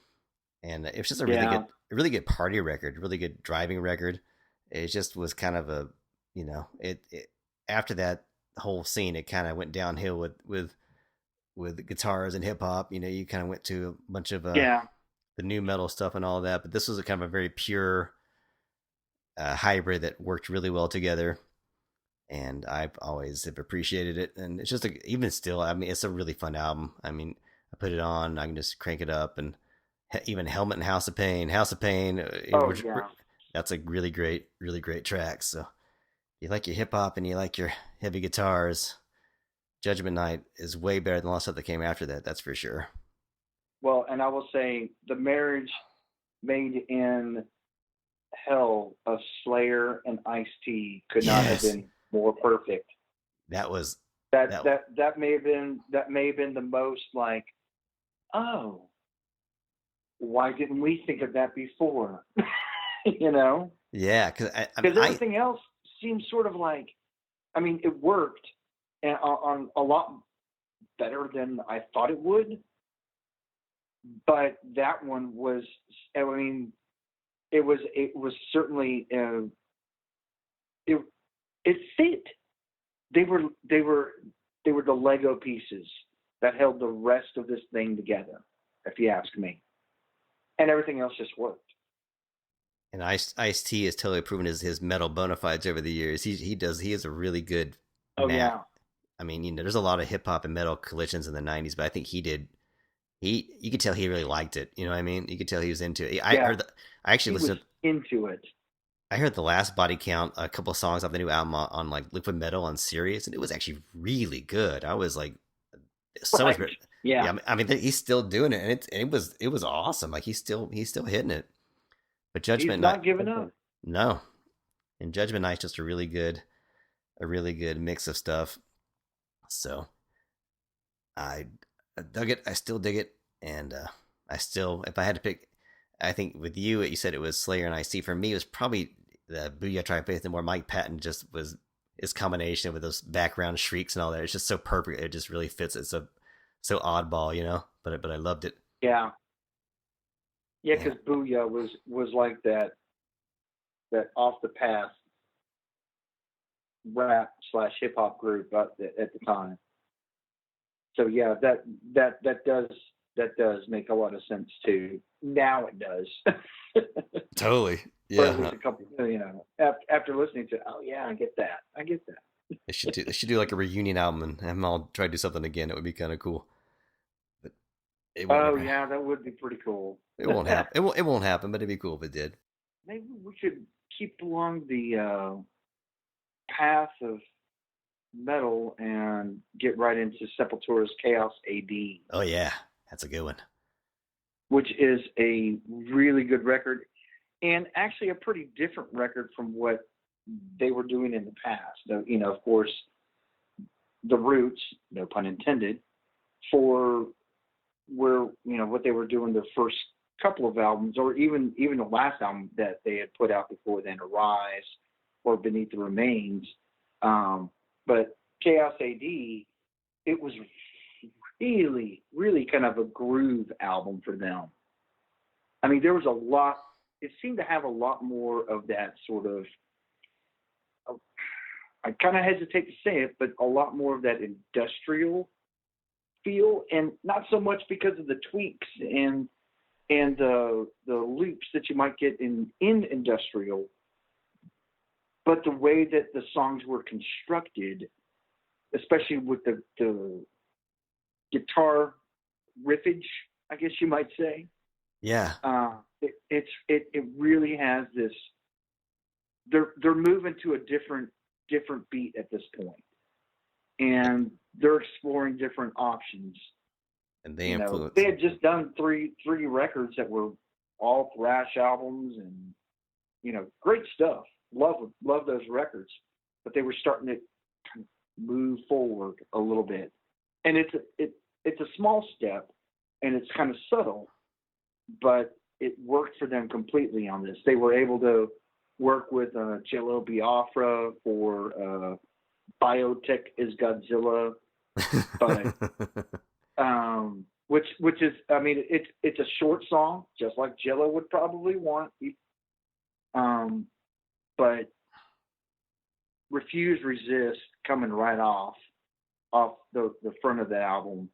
and it was just yeah. a really good party record, really good driving record. It just was kind of a, it after that whole scene, it kind of went downhill with guitars and hip hop. You kind of went to a bunch of Yeah. the new metal stuff and all that, but this was a kind of a very pure hybrid that worked really well together. And I've always have appreciated it, and it's just even still. I mean, it's a really fun album. I mean, I put it on, I can just crank it up, and even Helmet and House of Pain, Oh, yeah. that's a really great track. So, if you like your hip hop and you like your heavy guitars, Judgment Night is way better than a lot of stuff that came after that. That's for sure. Well, and I will say the marriage made in hell of Slayer and Ice-T could not have Yes, been more perfect. that was That that. that that may have been the most like, oh, why didn't we think of that before? you know, Yeah, because because everything else seems sort of like, I mean, it worked and on a lot better than I thought it would, but that one was, I mean, it was certainly it it fit. They were they were they were the Lego pieces that held the rest of this thing together, if you ask me. And everything else just worked. and Ice T has totally proven his metal bona fides over the years. He is a really good Oh Matt. yeah, I mean, there's a lot of hip hop and metal collisions in the '90s, but I think you could tell he really liked it. You know what I mean? You could tell he was into it. yeah. I actually He was listened. into it. I heard the last Body Count, a couple of songs off the new album on like Liquid Metal on Sirius, and it was actually really good. I was like, so much Right. better. Yeah. Yeah, I mean, he's still doing it, and it was awesome. Like he's still hitting it. But He's Judgment Night, not giving up. no, and Judgment Night's just a really good mix of stuff. So I, I dug it. I still dig it, and I still, if I had to pick, I think with you said it was Slayer and Ice-T. For me, it was probably the Booyah Tribe Faith, and where Mike Patton just was his combination with those background shrieks and all that. It's just so perfect. It just really fits. It's so oddball, But I loved it. Yeah. Yeah, And because Booyah was like that off the path rap slash hip hop group at the time. So yeah, that does make a lot of sense too. Now it does. totally, Or at yeah. least a couple, after listening to, oh yeah, I get that. I get that. They should do like a reunion album and have them all try to do something again. It would be kind of cool, but it won't Oh ever. yeah, that would be pretty cool. It won't happen. It won't happen, but it'd be cool if it did. Maybe we should keep along the path of metal and get right into Sepultura's Chaos AD, Oh yeah, that's a good one. which is a really good record and actually a pretty different record from what they were doing in the past. Of course, the roots, no pun intended, for where what they were doing the first couple of albums, or even the last album that they had put out before then, Arise or Beneath the Remains. But Chaos AD, it was really, really kind of a groove album for them. I mean, there was a lot. It seemed to have a lot more of that sort of I kind of hesitate to say it, but a lot more of that industrial feel, and not so much because of the tweaks and the loops that you might get in industrial, but the way that the songs were constructed, especially with the guitar riffage, I guess you might say. Yeah. It really has this. They're moving to a different beat at this point, and they're exploring different options. And they influence. They had just done three records that were all thrash albums, and great stuff. Love those records, but they were starting to kind of move forward a little bit, and it's a small step, and it's kind of subtle, but it worked for them completely on this. They were able to work with Jello Biafra for Biotech is Godzilla, but which is, I mean, it's a short song, just like Jello would probably want, but Refuse Resist coming right off the front of the album.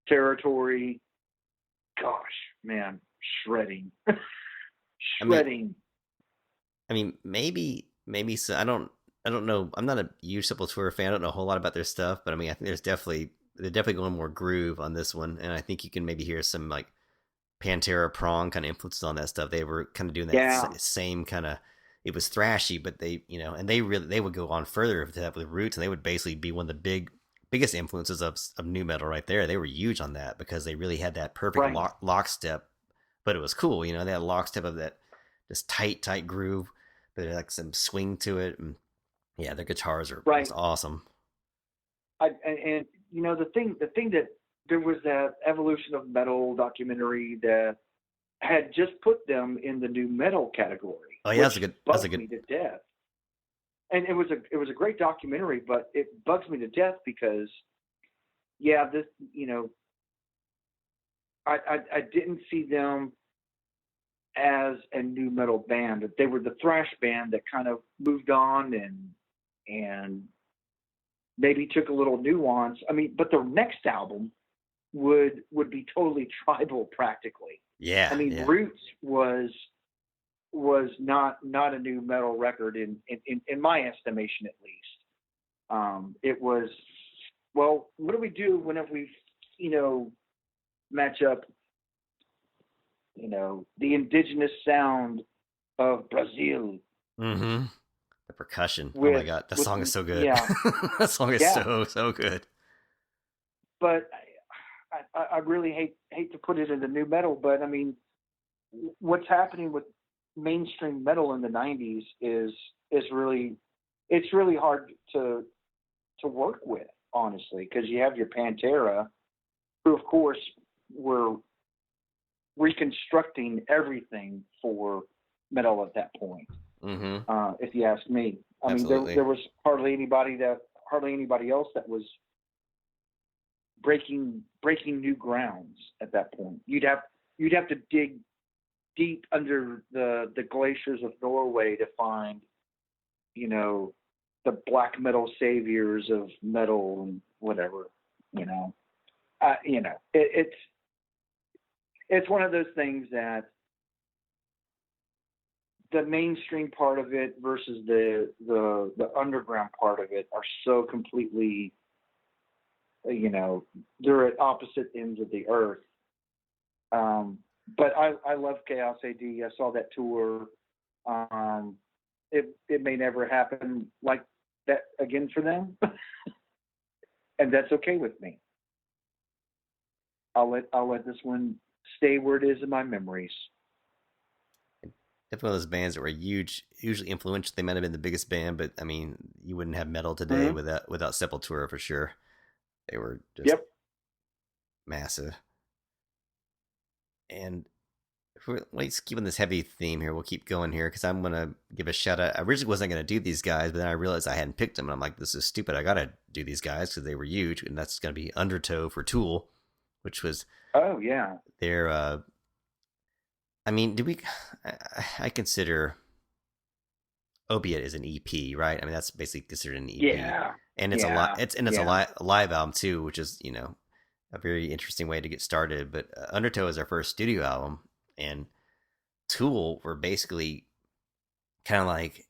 Territory, gosh, man, shredding. I mean, maybe so. I don't know. I'm not a huge Sepultura fan. I don't know a whole lot about their stuff, but I mean, I think they're definitely going more groove on this one, and I think you can maybe hear some like Pantera prong kind of influences on that stuff. They were kind of doing that same kind of. It was thrashy, but they, and they would go on further to that with Roots, and they would basically be one of the biggest influences of nu metal right there. They were huge on that because they really had that perfect lockstep, but it was cool. They had a lockstep of that just tight groove, but like some swing to it, and yeah, their guitars are just awesome. And the thing that there was that Evolution of Metal documentary that had just put them in the nu metal category. Oh yeah, that's a good. Me to death. And it was a great documentary, but it bugs me to death because, this I didn't see them as a nu metal band. They were the thrash band that kind of moved on and maybe took a little nuance. I mean, but their next album would be totally tribal practically. Yeah. I mean, Roots was not a nu metal record in my estimation, at least. It was, well, what do we do whenever we, match up, the indigenous sound of Brazil. Mm-hmm. The percussion. Oh my God, that song is so good. Yeah. That song is so good. But I really hate to put it into nu metal, but I mean, what's happening with mainstream metal in the 90s is really, it's really hard to work with, honestly, because you have your Pantera, who of course were reconstructing everything for metal at that point. Mm-hmm. If you ask me, I mean, there was hardly anybody else that was breaking new grounds at that point. You'd have to dig deep under the glaciers of Norway to find, the black metal saviors of metal and whatever, it's one of those things that the mainstream part of it versus the underground part of it are so completely, they're at opposite ends of the earth. But I love Chaos AD. I saw that tour. It may never happen like that again for them, and that's okay with me. I'll let this one stay where it is in my memories. Definitely one of those bands that were hugely influential. They might have been the biggest band, but I mean, you wouldn't have metal today without Sepultura for sure. They were just massive. And let's keep on this heavy theme here. We'll keep going here because I'm gonna give a shout out. I originally wasn't gonna do these guys, but then I realized I hadn't picked them, and I'm like, this is stupid. I gotta do these guys because they were huge, and that's gonna be Undertow for Tool, which was their. I mean, I consider Opiate is an EP, right? I mean, that's basically considered an EP. Yeah. And it's a live album too, which is, a very interesting way to get started. But Undertow is our first studio album, and Tool were basically kind of like,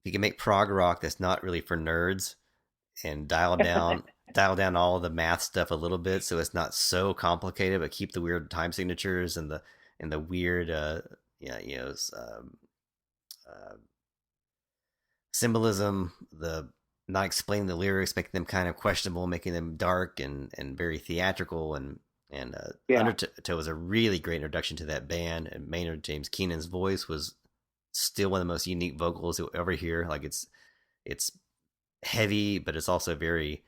you can make prog rock that's not really for nerds, and dial down all the math stuff a little bit so it's not so complicated, but keep the weird time signatures and the weird symbolism, the not explaining the lyrics, making them kind of questionable, making them dark and very theatrical, and Undertow was a really great introduction to that band. And Maynard James Keenan's voice was still one of the most unique vocals you'll ever hear. Like, it's heavy, but it's also very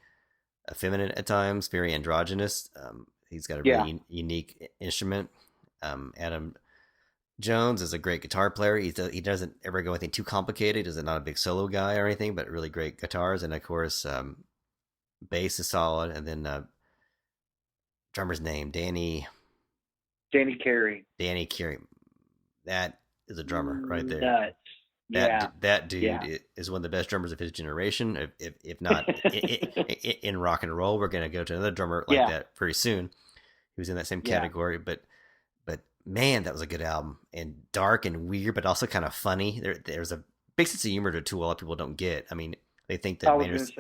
effeminate at times, very androgynous. He's got a really unique instrument. Adam Jones is a great guitar player. He doesn't ever go anything too complicated. He's not a big solo guy or anything, but really great guitars. And of course, bass is solid. And then drummer's name, Danny Carey. Danny Carey. That is a drummer right there. Nuts. That dude is one of the best drummers of his generation. If not in rock and roll, we're going to go to another drummer like that pretty soon. He was in that same category, but man, that was a good album, and dark and weird, but also kind of funny. There's a big sense of humor to Tool a lot of people don't get. I mean, they think that Maynard's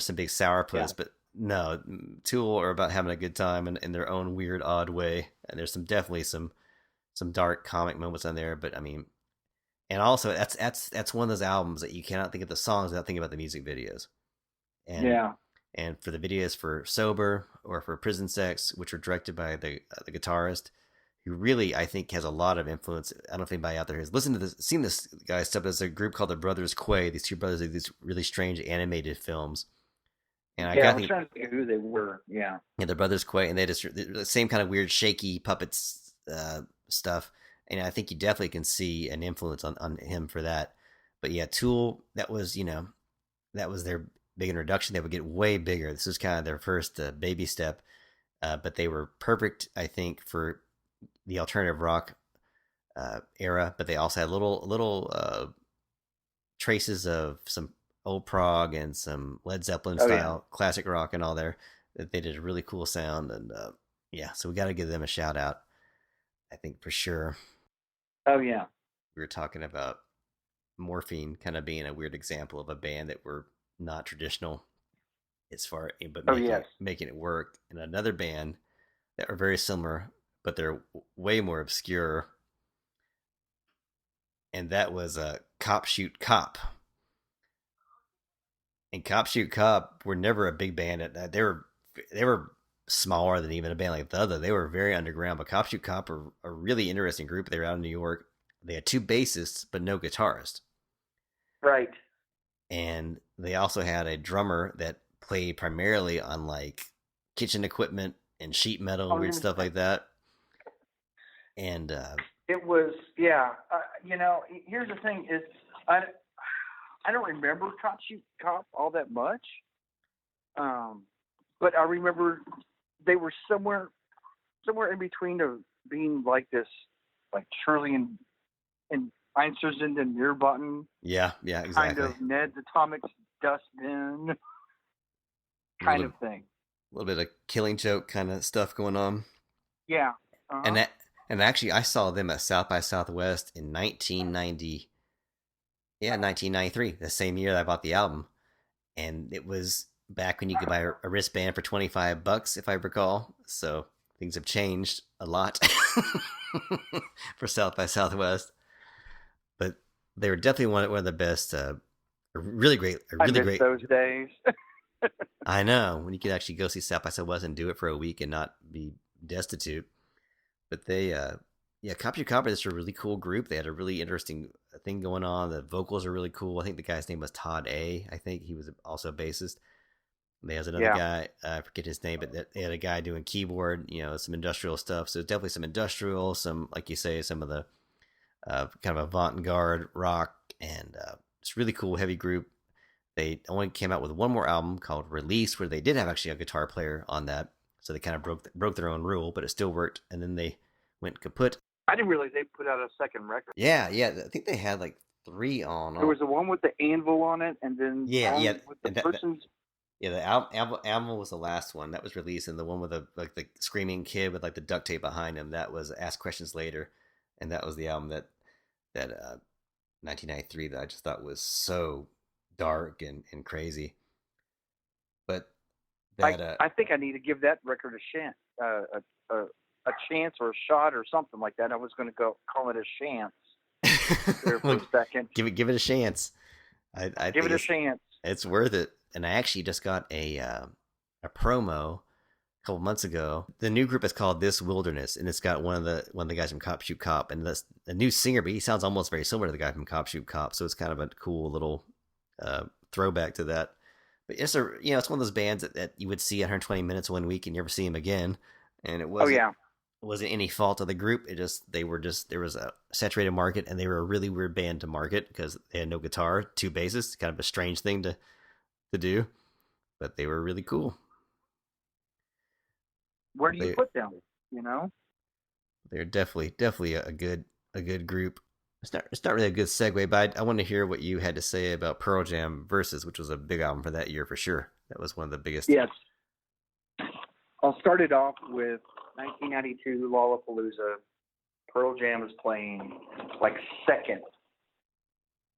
some big sourpuss, but no, Tool are about having a good time in their own weird, odd way. And there's definitely some dark comic moments on there, but I mean, and also that's one of those albums that you cannot think of the songs without thinking about the music videos. And for the videos for Sober or for Prison Sex, which were directed by the guitarist, who really, I think, has a lot of influence. I don't know if anybody out there has listened to this, seen this guy's stuff. There's a group called the Brothers Quay. These two brothers do these really strange animated films. And I was trying to think who they were. Yeah, the Brothers Quay, and they just the same kind of weird, shaky puppets stuff. And I think you definitely can see an influence on him for that. But yeah, Tool, that was their big introduction. They would get way bigger. This was kind of their first baby step. But they were perfect, I think, for the alternative rock era. But they also had little traces of some old prog and some Led Zeppelin style classic rock and all there. That they did a really cool sound. And so we got to give them a shout out, I think, for sure. Oh, yeah. We were talking about Morphine kind of being a weird example of a band that were not traditional as far, but making it work. And another band that were very similar, but they're way more obscure. And that was Cop Shoot Cop. And Cop Shoot Cop were never a big band. They were smaller than even a band like the other. They were very underground, but Cop Shoot Cop are a really interesting group. They were out in New York. They had two bassists, but no guitarist. Right. And they also had a drummer that played primarily on like kitchen equipment and sheet metal and weird stuff like that. And it was, here's the thing is, I don't remember Cop Shoot Cop all that much. But I remember they were somewhere in between of being like this, like Shirley and Einstürzend and Nirvana. Yeah, exactly. Kind of Ned's Atomic Dustbin kind of thing. A little bit of Killing Joke kind of stuff going on. Yeah. Uh-huh. And actually, I saw them at South by Southwest in 1993, the same year that I bought the album. And it was back when you could buy a wristband for $25, if I recall. So things have changed a lot for South by Southwest. But they were definitely one of the best. Really great. I miss those days. I know, when you could actually go see South by Southwest and do it for a week and not be destitute. But they, Cop Shoot Cop is a really cool group. They had a really interesting thing going on. The vocals are really cool. I think the guy's name was Todd A. I think he was also a bassist. There's another guy, I forget his name, but they had a guy doing keyboard, some industrial stuff. So definitely some industrial, some, like you say, some of the kind of avant-garde rock, and it's really cool, heavy group. They only came out with one more album called Release, where they did have actually a guitar player on that. So they kind of broke their own rule, but it still worked. And then they went kaput. I didn't realize they put out a second record. Yeah. I think they had like 3 on. There was the one with the anvil on it, and then Yeah, yeah, with the and person's. yeah. The album was the last one that was released, and the one with the screaming kid with like the duct tape behind him, that was Ask Questions Later, and that was the album that 1993 that I just thought was so dark and crazy. But that I think I need to give that record a chance or a shot or something like that. I was going to go call it a chance there for a second. Give it a chance. I Give think it a chance. it's worth it. And I actually just got a promo a couple months ago. The new group is called This Wilderness, and it's got one of the guys from Cop Shoot Cop, and that's a new singer, but he sounds almost very similar to the guy from Cop Shoot Cop. So it's kind of a cool little throwback to that. But it's it's one of those bands that you would see 120 minutes one week and never see him again. And it wasn't any fault of the group. There was a saturated market, and they were a really weird band to market because they had no guitar, 2 basses, kind of a strange thing to do, but they were really cool. Where do you put them? They're definitely a good group. It's not really a good segue, but I want to hear what you had to say about Pearl Jam Versus, which was a big album for that year for sure. That was one of the biggest. Yes. I'll start it off with 1992 Lollapalooza. Pearl Jam is playing like second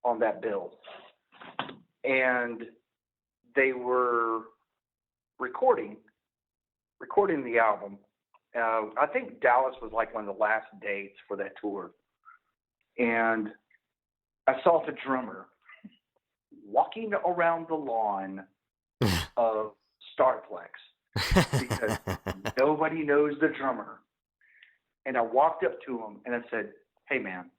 on that bill. And they were recording the album. I think Dallas was like one of the last dates for that tour. And I saw the drummer walking around the lawn of Starplex because nobody knows the drummer. And I walked up to him and I said, "Hey man,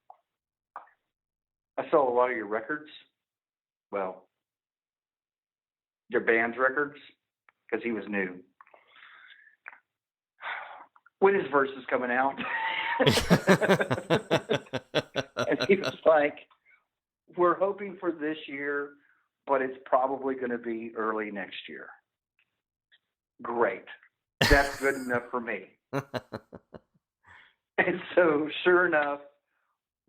I saw a lot of your records. Well, your band's records," because he was new. "When is Versus coming out?" And he was like, "We're hoping for this year, but it's probably going to be early next year." Great. That's good enough for me. And so, sure enough,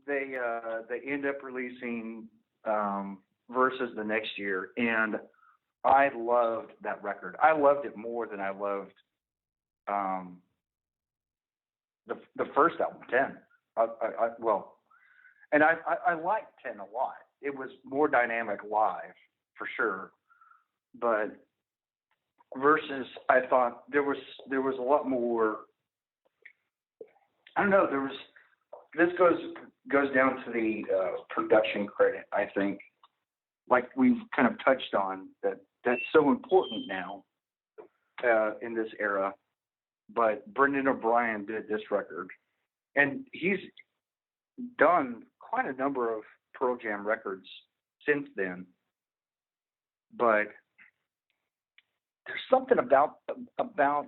they end up releasing Versus the next year, and I loved that record. I loved it more than I loved the first album, 10. I liked 10 a lot. It was more dynamic live, for sure. But Versus, I thought there was a lot more. I don't know. This goes down to the production credit. I think, like we've kind of touched on, that's so important now in this era. But Brendan O'Brien did this record, and he's done quite a number of Pearl Jam records since then. But there's something about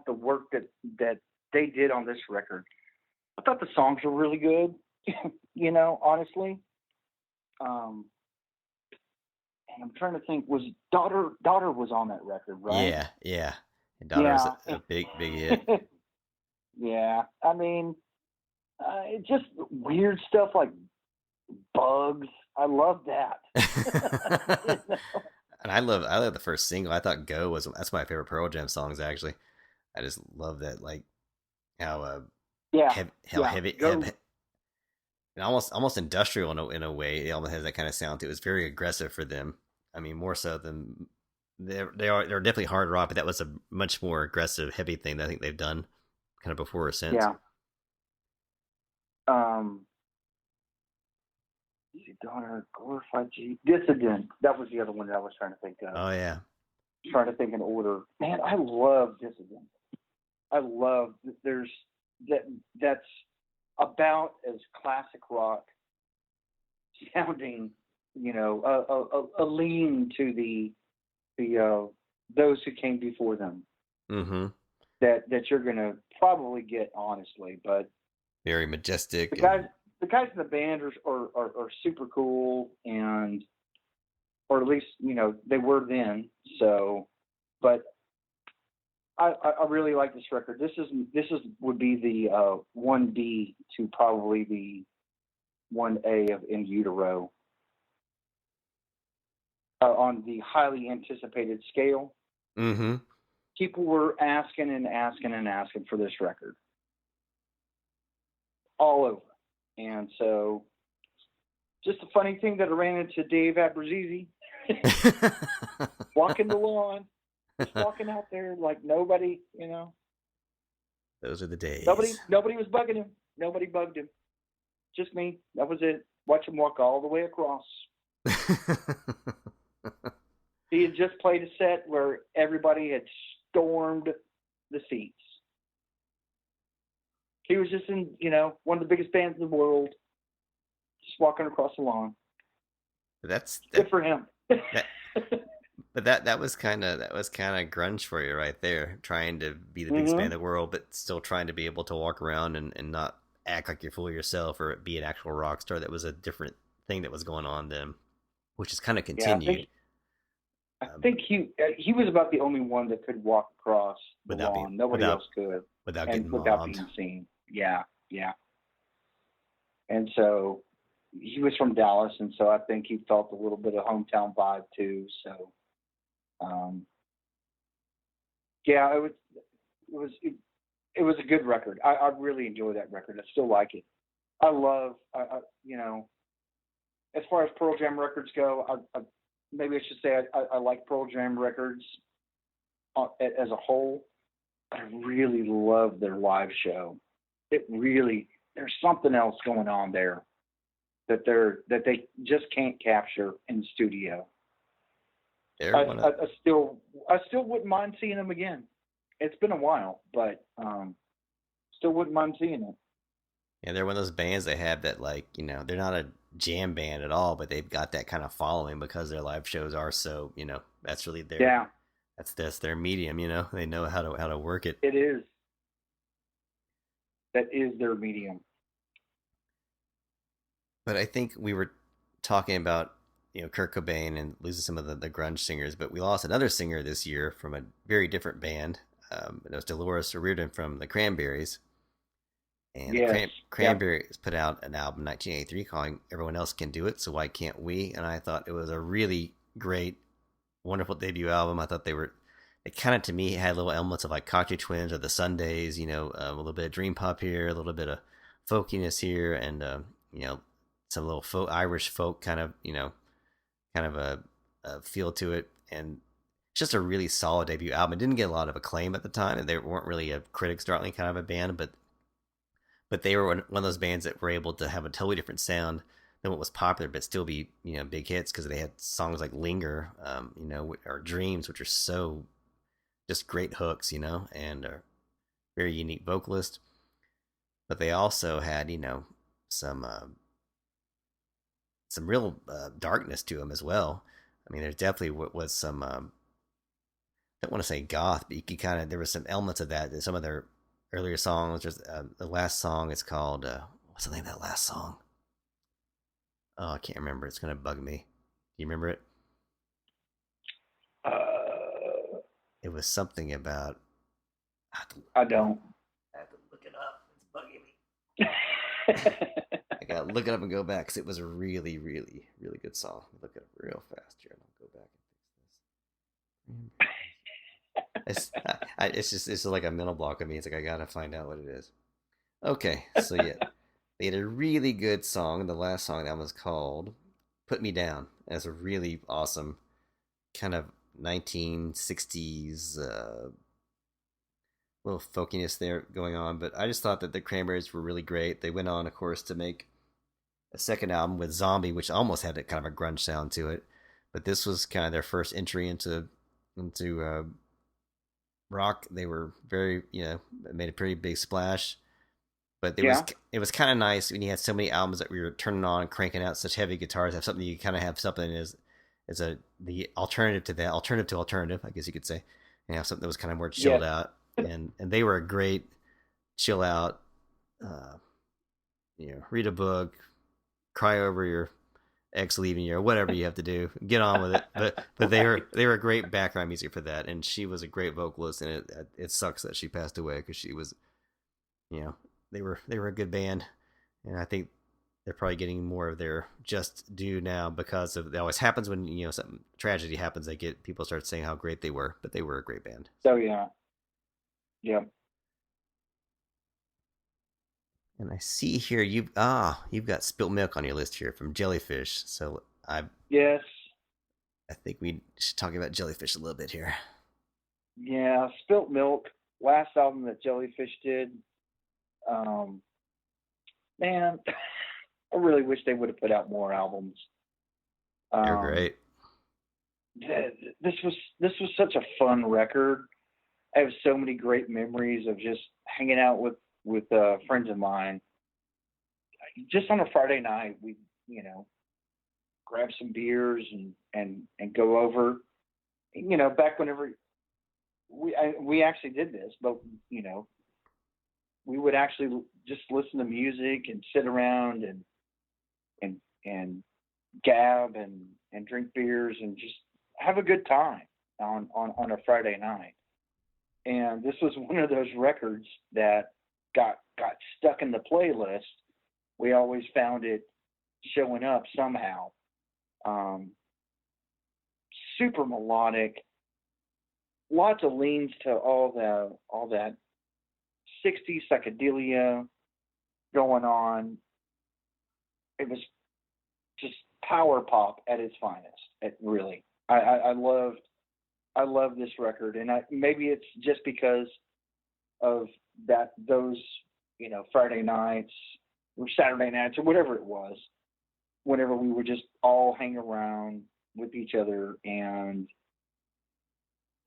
the work that they did on this record. I thought the songs were really good, honestly. And I'm trying to think, was Daughter was on that record, right? Yeah. And Daughter's a big hit. Yeah. I mean, just weird stuff like Bugs. I love that. And I love the first single. I thought that's my favorite Pearl Jam songs, actually. I just love that, like how heavy and almost industrial in a way. It almost has that kind of sound to it. It was very aggressive for them. I mean, more so than they're definitely hard rock, but that was a much more aggressive, heavy thing that I think they've done kind of before or since. Yeah. Daughter, Glorified G, Dissident. That was the other one that I was trying to think of. Oh yeah. Trying to think in order. Man, I love Dissident. I love that's about as classic rock sounding, a lean to the those who came before them. Mm-hmm. That you're gonna probably get, honestly, but very majestic. The guys in the band are super cool, and or at least they were then. So, but I really like this record. This would be the 1B to probably the 1A of In Utero. on the highly anticipated scale. Mm-hmm. People were asking and asking and asking for this record all over. And so, just a funny thing that I ran into Dave Abbruzzese walking the lawn, just walking out there like nobody, Those are the days. Nobody was bugging him. Nobody bugged him. Just me. That was it. Watch him walk all the way across. He had just played a set where everybody had stormed the seats. He was just in, one of the biggest bands in the world, just walking across the lawn. That's good for him. But that was kind of grunge for you right there, trying to be the biggest band in the world, but still trying to be able to walk around and not act like you're full of yourself or be an actual rock star. That was a different thing that was going on then, which is kind of continued. I think he was about the only one that could walk across the lawn. Nobody else could. Without being seen. Yeah. And so he was from Dallas, and so I think he felt a little bit of hometown vibe too. So, it was a good record. I really enjoy that record. I still like it. I love, as far as Pearl Jam records go, maybe I should say I like Pearl Jam records as a whole. I really love their live show. There's something else going on there that they just can't capture in the studio. I still wouldn't mind seeing them again. It's been a while, but still wouldn't mind seeing it. Yeah, they're one of those bands that have that, they're not a jam band at all, but they've got that kind of following because their live shows are so, that's really that's their medium, they know how to work it. It is. That is their medium. But I think we were talking about, Kurt Cobain and losing some of the grunge singers, but we lost another singer this year from a very different band. It was Dolores O'Riordan from the Cranberries. And the Cranberries put out an album in 1983 calling Everyone Else Can Do It, So Why Can't We? And I thought it was a really great, wonderful debut album. I thought it kind of, to me, had little elements of like Cocteau Twins or the Sundays, a little bit of dream pop here, a little bit of folkiness here, and, some little Irish folk kind of a feel to it. And it's just a really solid debut album. It didn't get a lot of acclaim at the time, and they weren't really a critics-darling kind of a band, but they were one of those bands that were able to have a totally different sound than what was popular, but still be, big hits because they had songs like Linger, or Dreams, which are so just great hooks, and a very unique vocalist. But they also had, some real darkness to them as well. I mean, there's definitely was some, I don't want to say goth, but you could there was some elements of that in some of their earlier songs. Just the last song is called what's the name of that last song? Oh, I can't remember. It's gonna bug me. Do you remember it? It was something about. I don't. I have to look it up. It's bugging me. I gotta look it up and go back because it was a really, really, really good song. Look it up real fast here, and I'll go back and fix this. It's like a mental block of me. It's like I gotta find out what it is. Okay, so yeah, they had a really good song. The last song that was called "Put Me Down." It's a really awesome kind of 1960s little folkiness there going on. But I just thought that the Cranberries were really great. They went on, of course, to make a second album with Zombie, which almost had a kind of a grunge sound to it. But this was kind of their first entry into rock. They were very, made a pretty big splash. But it was kind of nice when you had so many albums that we were turning on and cranking out such heavy guitars. Have something you kind of have something as the alternative to that, alternative, I guess you could say. And have something that was kind of more chilled out. And they were a great chill out. Read a book, cry over your ex leaving you, or whatever you have to do. Get on with it. But they were great background music for that, and she was a great vocalist. And it sucks that she passed away because she was, they were a good band, and I think they're probably getting more of their just due now because of it always happens when some tragedy happens. People start saying how great they were, but they were a great band. Oh yeah, yeah. And I see here you've got Spilt Milk on your list here from Jellyfish. So Yes. I think we should talk about Jellyfish a little bit here. Yeah, Spilt Milk, last album that Jellyfish did. Man, I really wish they would have put out more albums. They're great. This was such a fun record. I have so many great memories of just hanging out with friends of mine. Just on a Friday night, we grab some beers and go over. Back whenever we actually did this, but we would actually just listen to music and sit around and gab and drink beers and just have a good time on a Friday night. And this was one of those records that got stuck in the playlist. We always found it showing up somehow. Super melodic, lots of leans to all that 60s psychedelia going on. It was just power pop at its finest. I love this record, and maybe it's just because of those Friday nights or Saturday nights or whatever it was, whenever we would just all hang around with each other and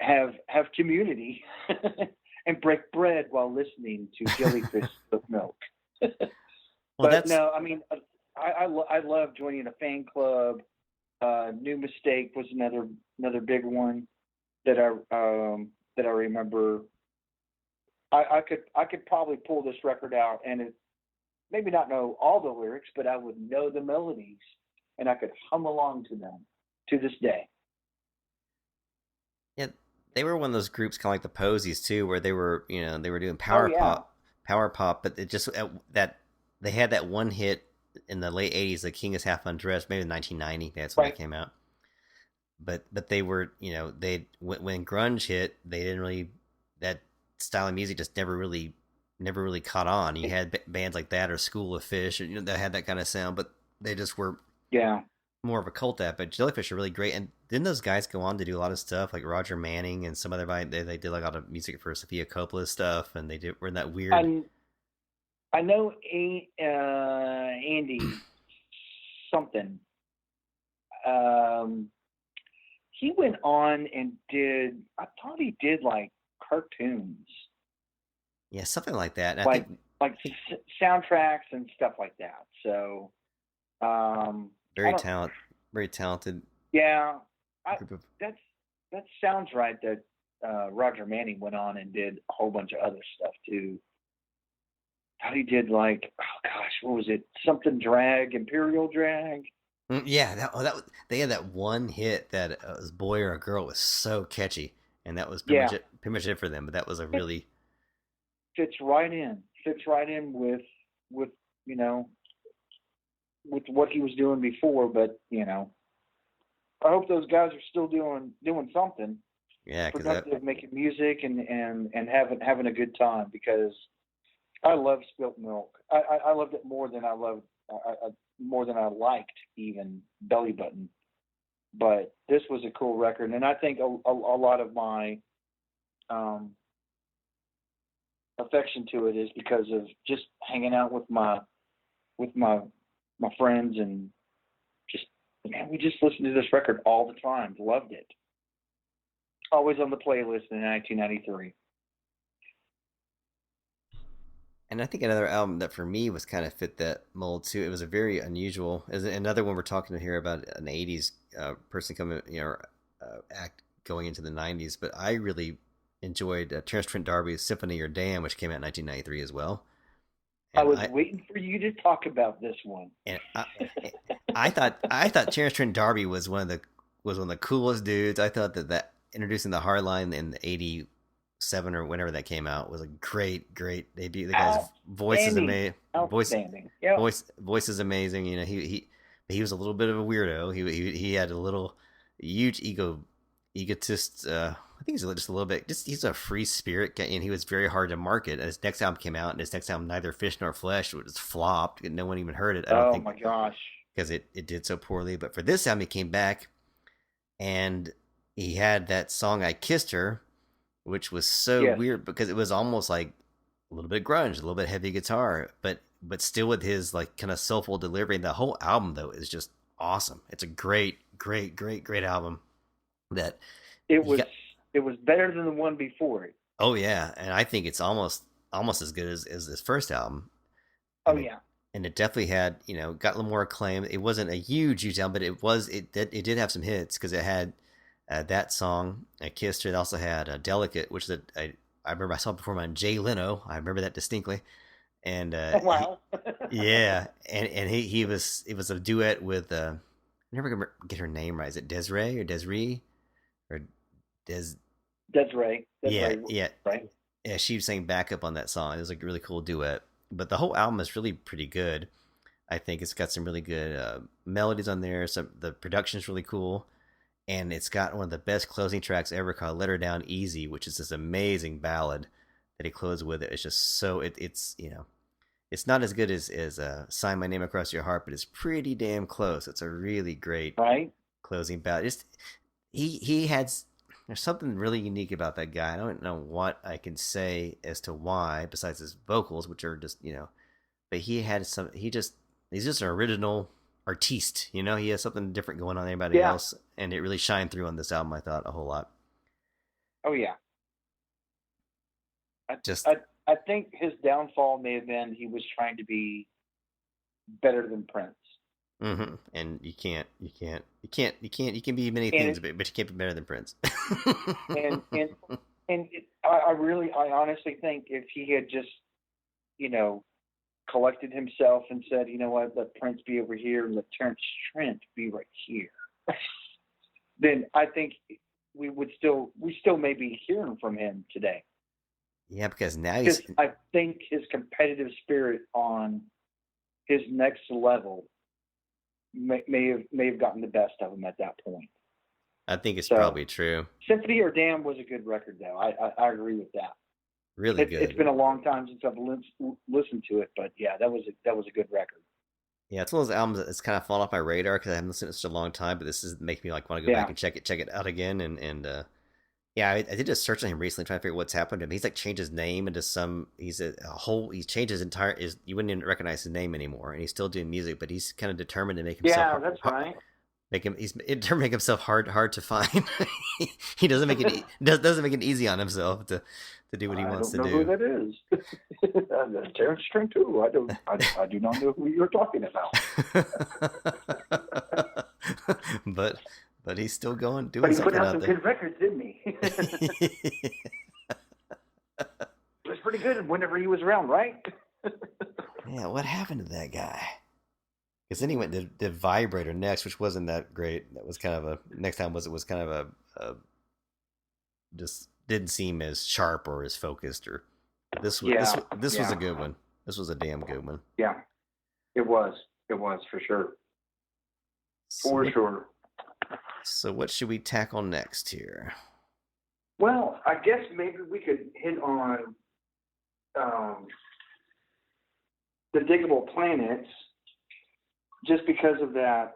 have community and break bread while listening to Jellyfish with Milk. But no, I mean, I love joining a fan club. New Mistake was another big one that I remember. I could probably pull this record out and maybe not know all the lyrics, but I would know the melodies and I could hum along to them to this day. Yeah, they were one of those groups kind of like the Posies too, where they were doing power pop, but it just that they had that one hit in the late '80s, "The King Is Half Undressed," maybe in 1990. That's when it came out. But they were when grunge hit, they didn't really that style of music just never really caught on. You had bands like that or School of Fish, that had that kind of sound, but they just were more of a cult act. But Jellyfish are really great, and didn't those guys go on to do a lot of stuff like Roger Manning and some other they did like a lot of music for Sofia Coppola stuff, and were in that weird. I know Andy something. He went on and I thought he did like cartoons. Yeah, something like that. And like soundtracks and stuff like that. So, very talented. Yeah, that sounds right. That Roger Manning went on and did a whole bunch of other stuff too. How he did what was it? Something Drag, Imperial Drag. Yeah, they had that one hit that was Boy or a Girl was so catchy, and that was pretty much it for them. But that was a really fits right in with with what he was doing before. But I hope those guys are still doing something. Yeah, productive, making music and having a good time, because I love Spilt Milk. I loved it more than I liked even Belly Button. But this was a cool record, and I think a lot of my affection to it is because of just hanging out with my friends, and we just listened to this record all the time. Loved it. Always on the playlist in 1993. And I think another album that for me was kind of fit that mold too. It was a very unusual. As another one we're talking here about an '80s person coming, act going into the '90s. But I really enjoyed Terence Trent D'Arby's "Symphony or Damn," which came out in 1993 as well. And I was waiting for you to talk about this one. And I thought Terence Trent D'Arby was one of the coolest dudes. I thought that introducing the hard line in the 7 or whenever that came out was a great debut. The guy's voice is amazing. Outstanding. Yeah. Voice is amazing. You know, he was a little bit of a weirdo. He had a little huge egotist. I think he's just a little bit. He's a free spirit, and he was very hard to market. And his next album came out, and his next album, Neither Fish Nor Flesh, was flopped, and no one even heard it. I don't think. Oh my gosh! Because it did so poorly. But for this album, he came back, and he had that song "I Kissed Her," which was so weird because it was almost like a little bit grunge, a little bit heavy guitar, but still with his like kind of soulful delivery. And the whole album though is just awesome. It's a great album. That it was better than the one before it. Oh yeah, and I think it's almost as good as this first album. Oh yeah. And it definitely had, got a little more acclaim. It wasn't a huge album, but it did have some hits because it had that song, I Kissed Her. It also had Delicate, which I remember I saw perform on Jay Leno. I remember that distinctly. And wow. Yeah, and it was a duet with I never gonna get her name right. Is it Desiree or Desiree or Desiree? Yeah, right. Yeah, she sang backup on that song. It was like a really cool duet. But the whole album is really pretty good. I think it's got some really good melodies on there. The production is really cool, and it's got one of the best closing tracks ever called "Let Her Down Easy," which is this amazing ballad that he closed with. It's just so it's not as good as "Sign My Name Across Your Heart," but it's pretty damn close. It's a really great closing ballad. There's something really unique about that guy. I don't know what I can say as to why, besides his vocals, which are just, but he's just an original artiste, He has something different going on than anybody else, and it really shined through on this album, I thought, a whole lot. Oh, yeah. I think his downfall may have been he was trying to be better than Prince. Mm-hmm. And you can be many things, but you can't be better than Prince. I honestly think if he had just, collected himself and said, you know what, let Prince be over here and let Terrence Trent be right here, then I think we still may be hearing from him today. Yeah, because now I think his competitive spirit on his next level may have gotten the best of him at that point. I think it's probably true. Symphony or Damn was a good record, though. I agree with that. Really good. It's been a long time since I've listened to it, but yeah, that was a good record. Yeah, it's one of those albums that's kind of fallen off my radar because I haven't listened to it in such a long time. But this is making me want to go back and check it out again. And I did a search on him recently trying to figure out what's happened to him. He's like changed his name into some. He's changed his entire. You wouldn't even recognize his name anymore, and he's still doing music, but he's kind of determined to make himself. Yeah, that's right. He's determined to make himself hard to find. He doesn't make it easy on himself to do what he wants to do. I don't know who that is. Terrence Trent too. I do not know who you're talking about. But he's still doing something out there. But he put out some good records, didn't he? It was pretty good whenever he was around, right? Yeah, what happened to that guy? Because then he went to did Vibrator next, which wasn't that great. That was kind of next time it was kind of a just didn't seem as sharp or as focused. Or this was a good one. This was a damn good one. Yeah, it was for sure. For sure. So what should we tackle next here? Well, I guess maybe we could hit on the Digable Planets, just because of that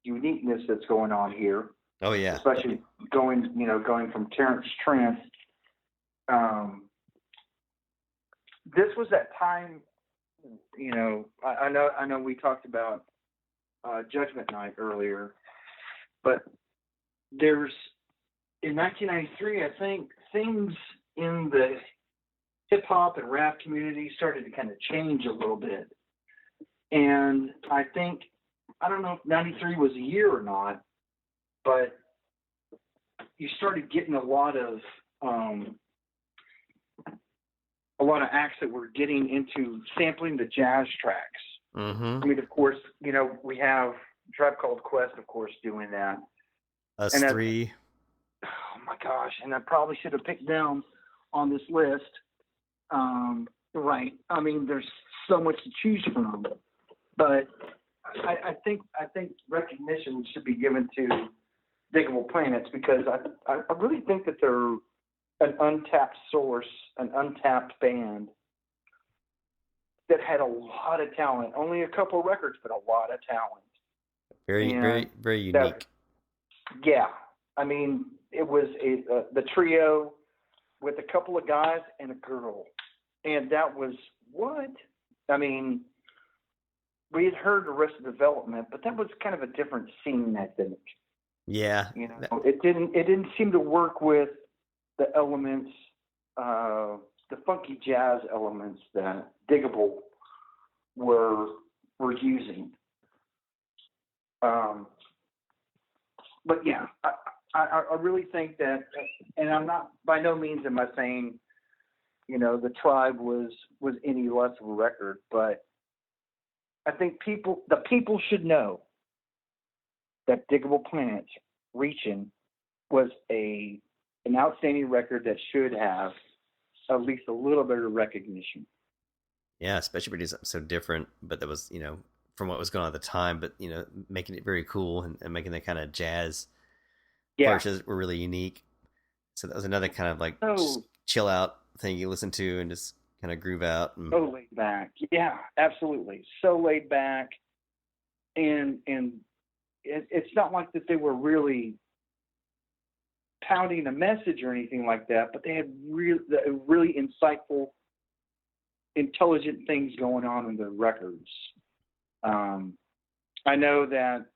uniqueness that's going on here. Oh yeah, especially going from Terrence Trent. This was that time. I know we talked about Judgment Night earlier, but there's in 1993, I think things in the hip hop and rap community started to kind of change a little bit. And I think, I don't know if 93 was a year or not, but you started getting a lot of acts that were getting into sampling the jazz tracks. Mm-hmm. I mean, of course, we have Tribe Called Quest, of course, doing that. Us Three. my gosh, and I probably should have picked them on this list. Right. I mean, there's so much to choose from, but I think recognition should be given to Digable Planets because I really think that they're an untapped source, an untapped band that had a lot of talent. Only a couple records, but a lot of talent. Very, And very, very unique. Yeah. I mean, it was the trio with a couple of guys and a girl. And that was what? I mean, we had heard Arrested Development, but that was kind of a different scene, I think. Yeah. You know, it didn't seem to work with the elements, the funky jazz elements that Digable were using. But yeah, I really think that, and I'm not, by no means am I saying, you know, the Tribe was any less of a record, but I think the people should know that Digable Planets Reaching was an outstanding record that should have at least a little bit of recognition. Yeah, especially for something so different, but that was, from what was going on at the time, but, making it very cool and making the kind of jazz Yeah. flourishes were really unique. So that was another kind of like just So chill out thing you listen to and just kind of groove out. And... so laid back. Yeah, absolutely. So laid back. And it's not like that they were really pounding a message or anything like that, but they had really insightful, intelligent things going on in their records. I know that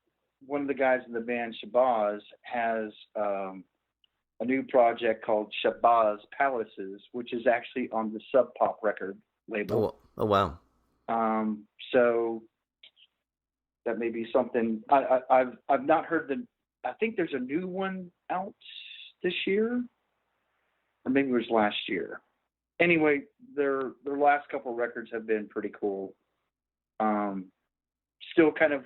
one of the guys in the band, Shabazz, has a new project called Shabazz Palaces, which is actually on the Sub Pop record label. Oh wow. So that may be something. I've not heard I think there's a new one out this year, or maybe it was last year. Anyway, their last couple records have been pretty cool. Still kind of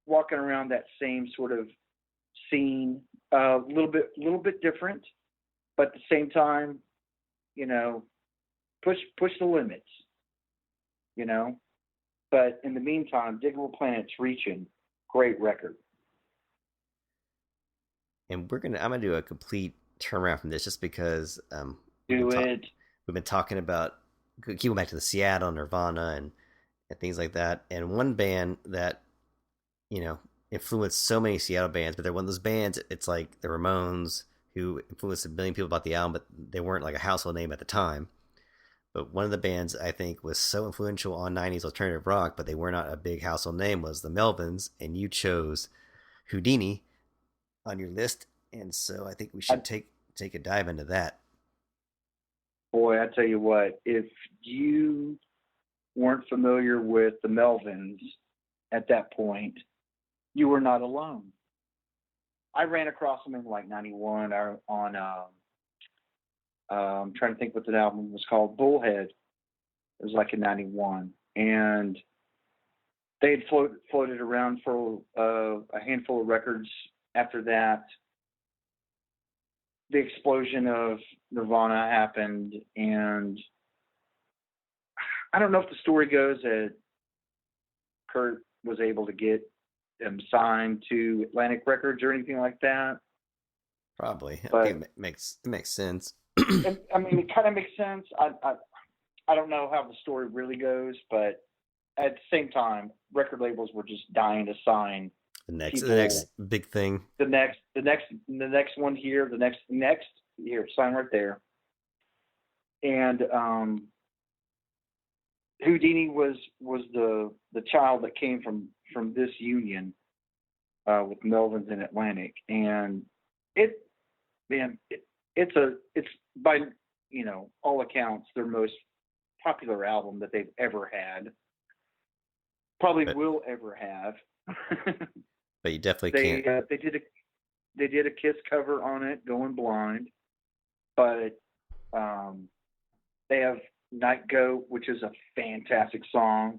walking around that same sort of scene, a little bit different, but at the same time, push the limits, But in the meantime, Digable Planets Reaching, great record. And I'm gonna do a complete turnaround from this just because we've been talking about keeping back to the Seattle, Nirvana, and things like that. And one band that influenced so many Seattle bands, but they're one of those bands. It's like the Ramones, who influenced a million people about the album, but they weren't like a household name at the time. But one of the bands I think was so influential on 90s alternative rock, but they were not a big household name, was the Melvins, and you chose Houdini on your list, and so I think we should take a dive into that. Boy, I tell you what, if you weren't familiar with the Melvins at that point, you were not alone. I ran across them in like 91 on I'm trying to think what that album was called, Bullhead. It was like in 91. And they had floated around for a handful of records after that. The explosion of Nirvana happened, and I don't know if the story goes that Kurt was able to get them signed to Atlantic Records or anything like that. Probably. I think it makes sense. I mean, it kind of makes sense. I don't know how the story really goes, but at the same time, record labels were just dying to sign the next big thing. The next one here, the next here, sign right there. And Houdini was the child that came from this union with Melvins and Atlantic, and it's by all accounts their most popular album that they've ever had, will ever have. But you definitely can't. They did a Kiss cover on it, Going Blind, but they have Night Goat, which is a fantastic song,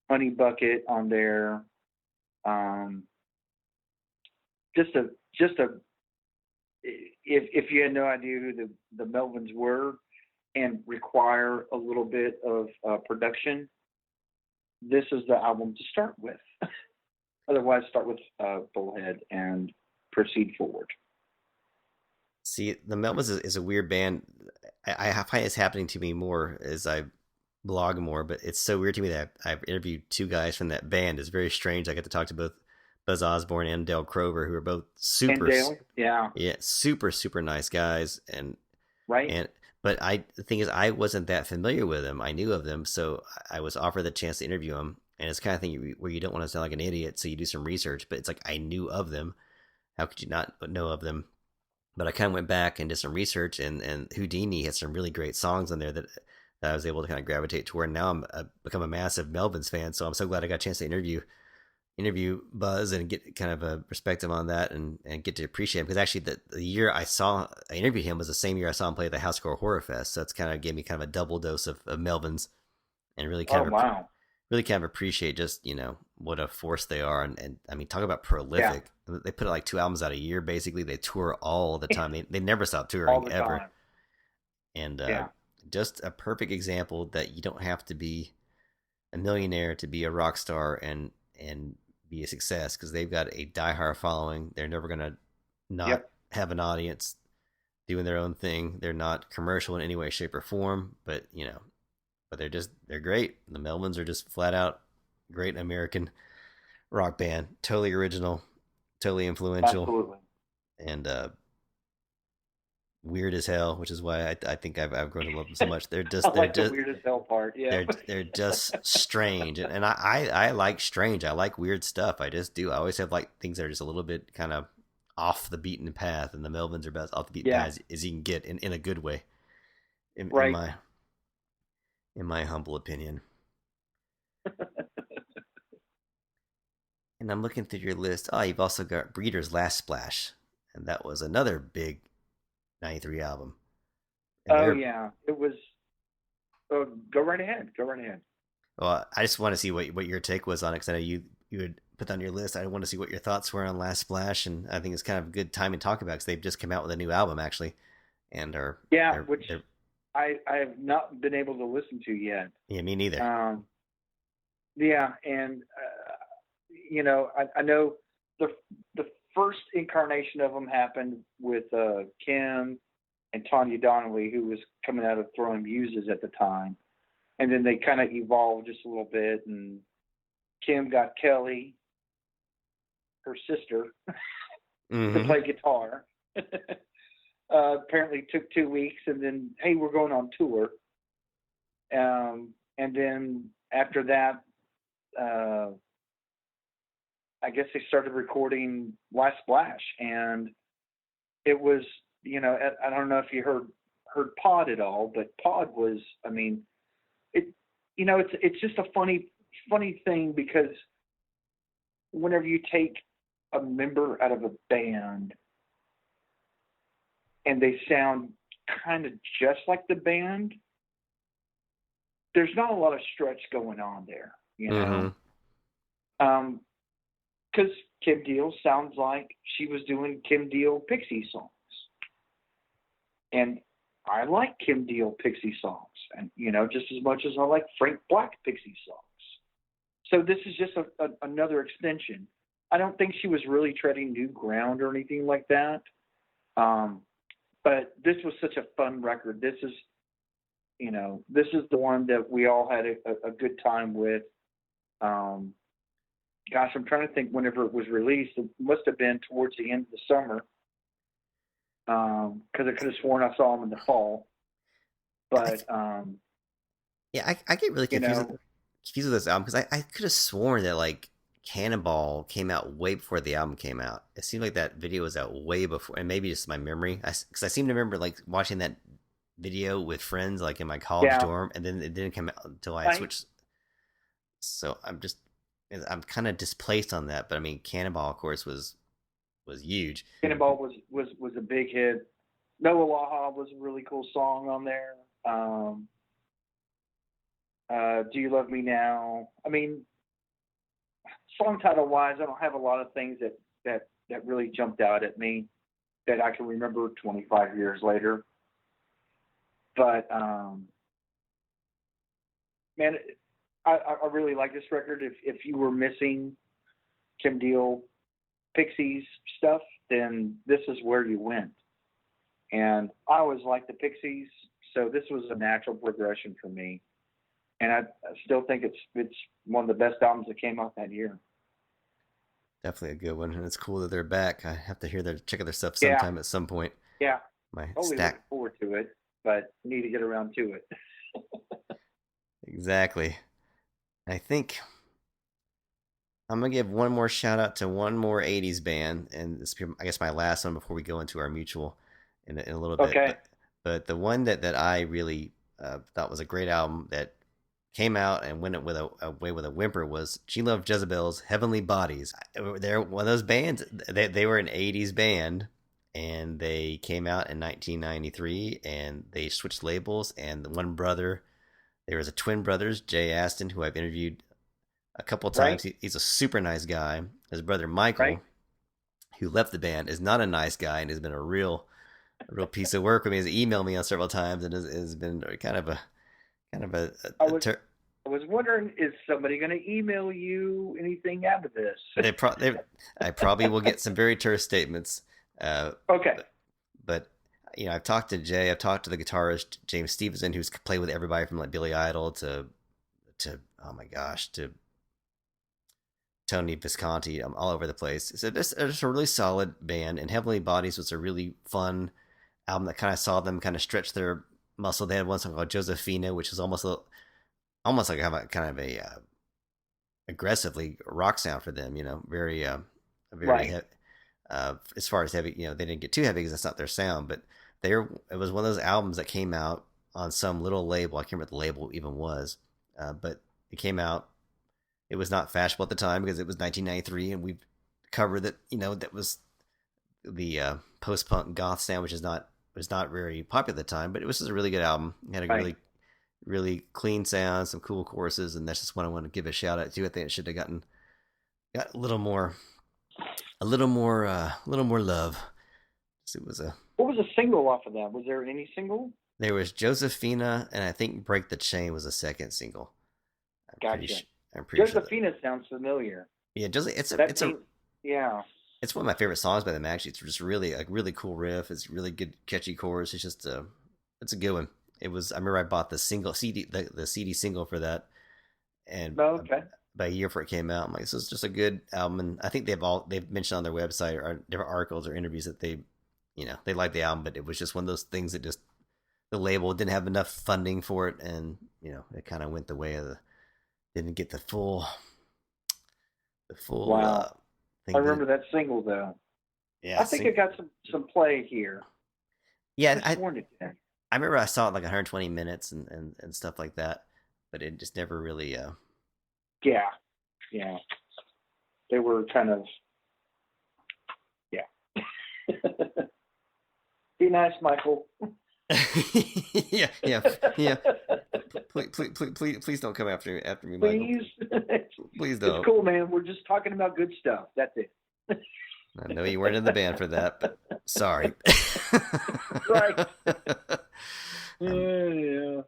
Honey Bucket on there. Just a if you had no idea who the Melvins were and require a little bit of production, this is the album to start with. Otherwise, start with Bullhead and proceed forward. See, the Melvins is a weird band. I find it's happening to me more as I blog more, but it's so weird to me that I've interviewed two guys from that band. It's very strange. I got to talk to both Buzz Osborne and Dale Crover, who are both super, and Dale, yeah, super nice guys, right. and but the thing is, I wasn't that familiar with them. I knew of them, so I was offered the chance to interview them, and it's kind of thing where you don't want to sound like an idiot, so you do some research. But it's like I knew of them. How could you not know of them? But I kind of went back and did some research, and Houdini has some really great songs on there that I was able to kind of gravitate toward. And now become a massive Melvins fan, so I'm so glad I got a chance to interview Buzz and get kind of a perspective on that and get to appreciate him, because actually the year I interviewed him was the same year I saw him play at the Housecore Horror Fest, so it's kind of gave me kind of a double dose of Melvins, and really kind of wow. Really kind of appreciate just what a force they are, and I mean, talk about prolific. Yeah. They put like 2 albums out a year basically. They tour all the time. They never stop touring ever. Time. And just a perfect example that you don't have to be a millionaire to be a rock star and be a success, because they've got a diehard following. They're never gonna not have an audience, doing their own thing. They're not commercial in any way, shape, or form, but they're great. The Melvins are just flat out great American rock band, totally original, totally influential. Absolutely. And weird as hell, which is why I think I've grown to love them so much. They're just they're just the weird as hell part. Yeah, they're just strange, and I like strange. I like weird stuff. I just do. I always have like things that are just a little bit kind of off the beaten path, and the Melvins are about as off the beaten path as you can get in a good way. In my humble opinion. And I'm looking through your list. Oh, you've also got Breeder's Last Splash, and that was another big '93 album. And it was. Go right ahead. Well, I just want to see what your take was on it, because I know you had put on your list. I want to see what your thoughts were on Last Splash, and I think it's kind of a good time to talk about, because they've just come out with a new album actually, and which I have not been able to listen to yet. Yeah, me neither. And I know the first incarnation of them happened with Kim and Tanya Donnelly, who was coming out of Throwing Muses at the time, and then they kind of evolved just a little bit, and Kim got Kelly, her sister, to play guitar. Apparently took 2 weeks, and then, hey, we're going on tour. And then after that, I guess they started recording Last Splash, and it was, I don't know if you heard Pod at all, but Pod was, I mean, it's just a funny thing, because whenever you take a member out of a band and they sound kind of just like the band, there's not a lot of stretch going on there, because Kim Deal sounds like she was doing Kim Deal Pixie songs, and I like Kim Deal Pixie songs, and just as much as I like Frank Black Pixie songs. So this is just another extension. I don't think she was really treading new ground or anything like that. But this was such a fun record. This is the one that we all had a good time with. Gosh, I'm trying to think whenever it was released. It must have been towards the end of the summer, because I could have sworn I saw them in the fall. But I get really confused with this album, because I could have sworn that like Cannonball came out way before the album came out. It seemed like that video was out way before, and maybe just my memory. Because I seem to remember like watching that video with friends, like in my college dorm, and then it didn't come out until I switched. So I'm kind of displaced on that. But I mean, Cannonball, of course, was huge. Cannonball was a big hit. No Aloha was a really cool song on there. Do You Love Me Now? I mean, song title wise, I don't have a lot of things that really jumped out at me. that I can remember 25 years later. But man, I really like this record. If you were missing Kim Deal, Pixies stuff, then this is where you went. And I always liked the Pixies, so this was a natural progression for me. And I still think it's one of the best albums that came out that year. Definitely a good one, and it's cool that they're back. I have to check out their stuff Yeah, sometime at some point. yeah. My Totally looking stack. forward to it, but need to get around to it. Exactly. I think I'm gonna give one more shout out to one more '80s band, and this I guess my last one before we go into our mutual in a little bit. Okay. But the one that I really thought was a great album that came out and went with away with a whimper was She Loved Jezebel's Heavenly Bodies. They're one of those bands. They were an '80s band, and they came out in 1993, and they switched labels. And the one brother, there was a twin brothers, Jay Aston, who I've interviewed a couple of times. Right. He's a super nice guy. His brother Michael, Right. who left the band, is not a nice guy and has been a real piece of work with me. He's emailed me on several times and has been kind of I was I was wondering, is somebody going to email you anything out of this? I probably will get some very terse statements. Okay. But you know, I've talked to Jay. I've talked to the guitarist James Stevenson, who's played with everybody from like Billy Idol to oh my gosh, to Tony Visconti. I'm all over the place. So this is a really solid band, and Heavenly Bodies was a really fun album that kind of saw them kind of stretch their muscle. They had one song called Josephina, which was almost like a kind of a aggressively rock sound for them. You know, very Right. as far as heavy. You know, they didn't get too heavy because that's not their sound, but it was one of those albums that came out on some little label. I can't remember what the label even was, but it came out. It was not fashionable at the time because it was 1993, and we covered that. You know, that was the post punk goth sound, which is not was not very popular at the time, but it was just a really good album. It had a Right. really clean sound, some cool choruses, and that's just one I want to give a shout out to. I think it should have got a little more love. It was a What was a single off of that? Was there any single? There was Josephina, and I think Break the Chain was a second single. I'm pretty Gotcha. I'm pretty sure that. Josephina sounds familiar. Yeah, Jose, That name, yeah. it's one of my favorite songs by them. Actually, it's just really a really cool riff. It's really good, catchy chorus. It's a good one. It was. I remember I bought the single CD, the CD single for that, and Oh, okay. about a year before it came out, I'm like, this is just a good album. And I think they've mentioned on their website or different articles or interviews that they like the album, but it was just one of those things that just the label didn't have enough funding for it, and it kind of went the way of the didn't get the full Wow. thing. I remember that single though. Yeah, I think it got some play here. yeah. I sworn it did. I remember I saw it like 120 minutes and stuff like that, but it just never really. Yeah. Yeah. They were kind of, yeah. Be nice, Michael. yeah, yeah, yeah. Please don't come after me, Michael. Please. Please don't. It's cool, man. We're just talking about good stuff. That's it. I know you weren't in the band for that, but sorry. Right. Yeah.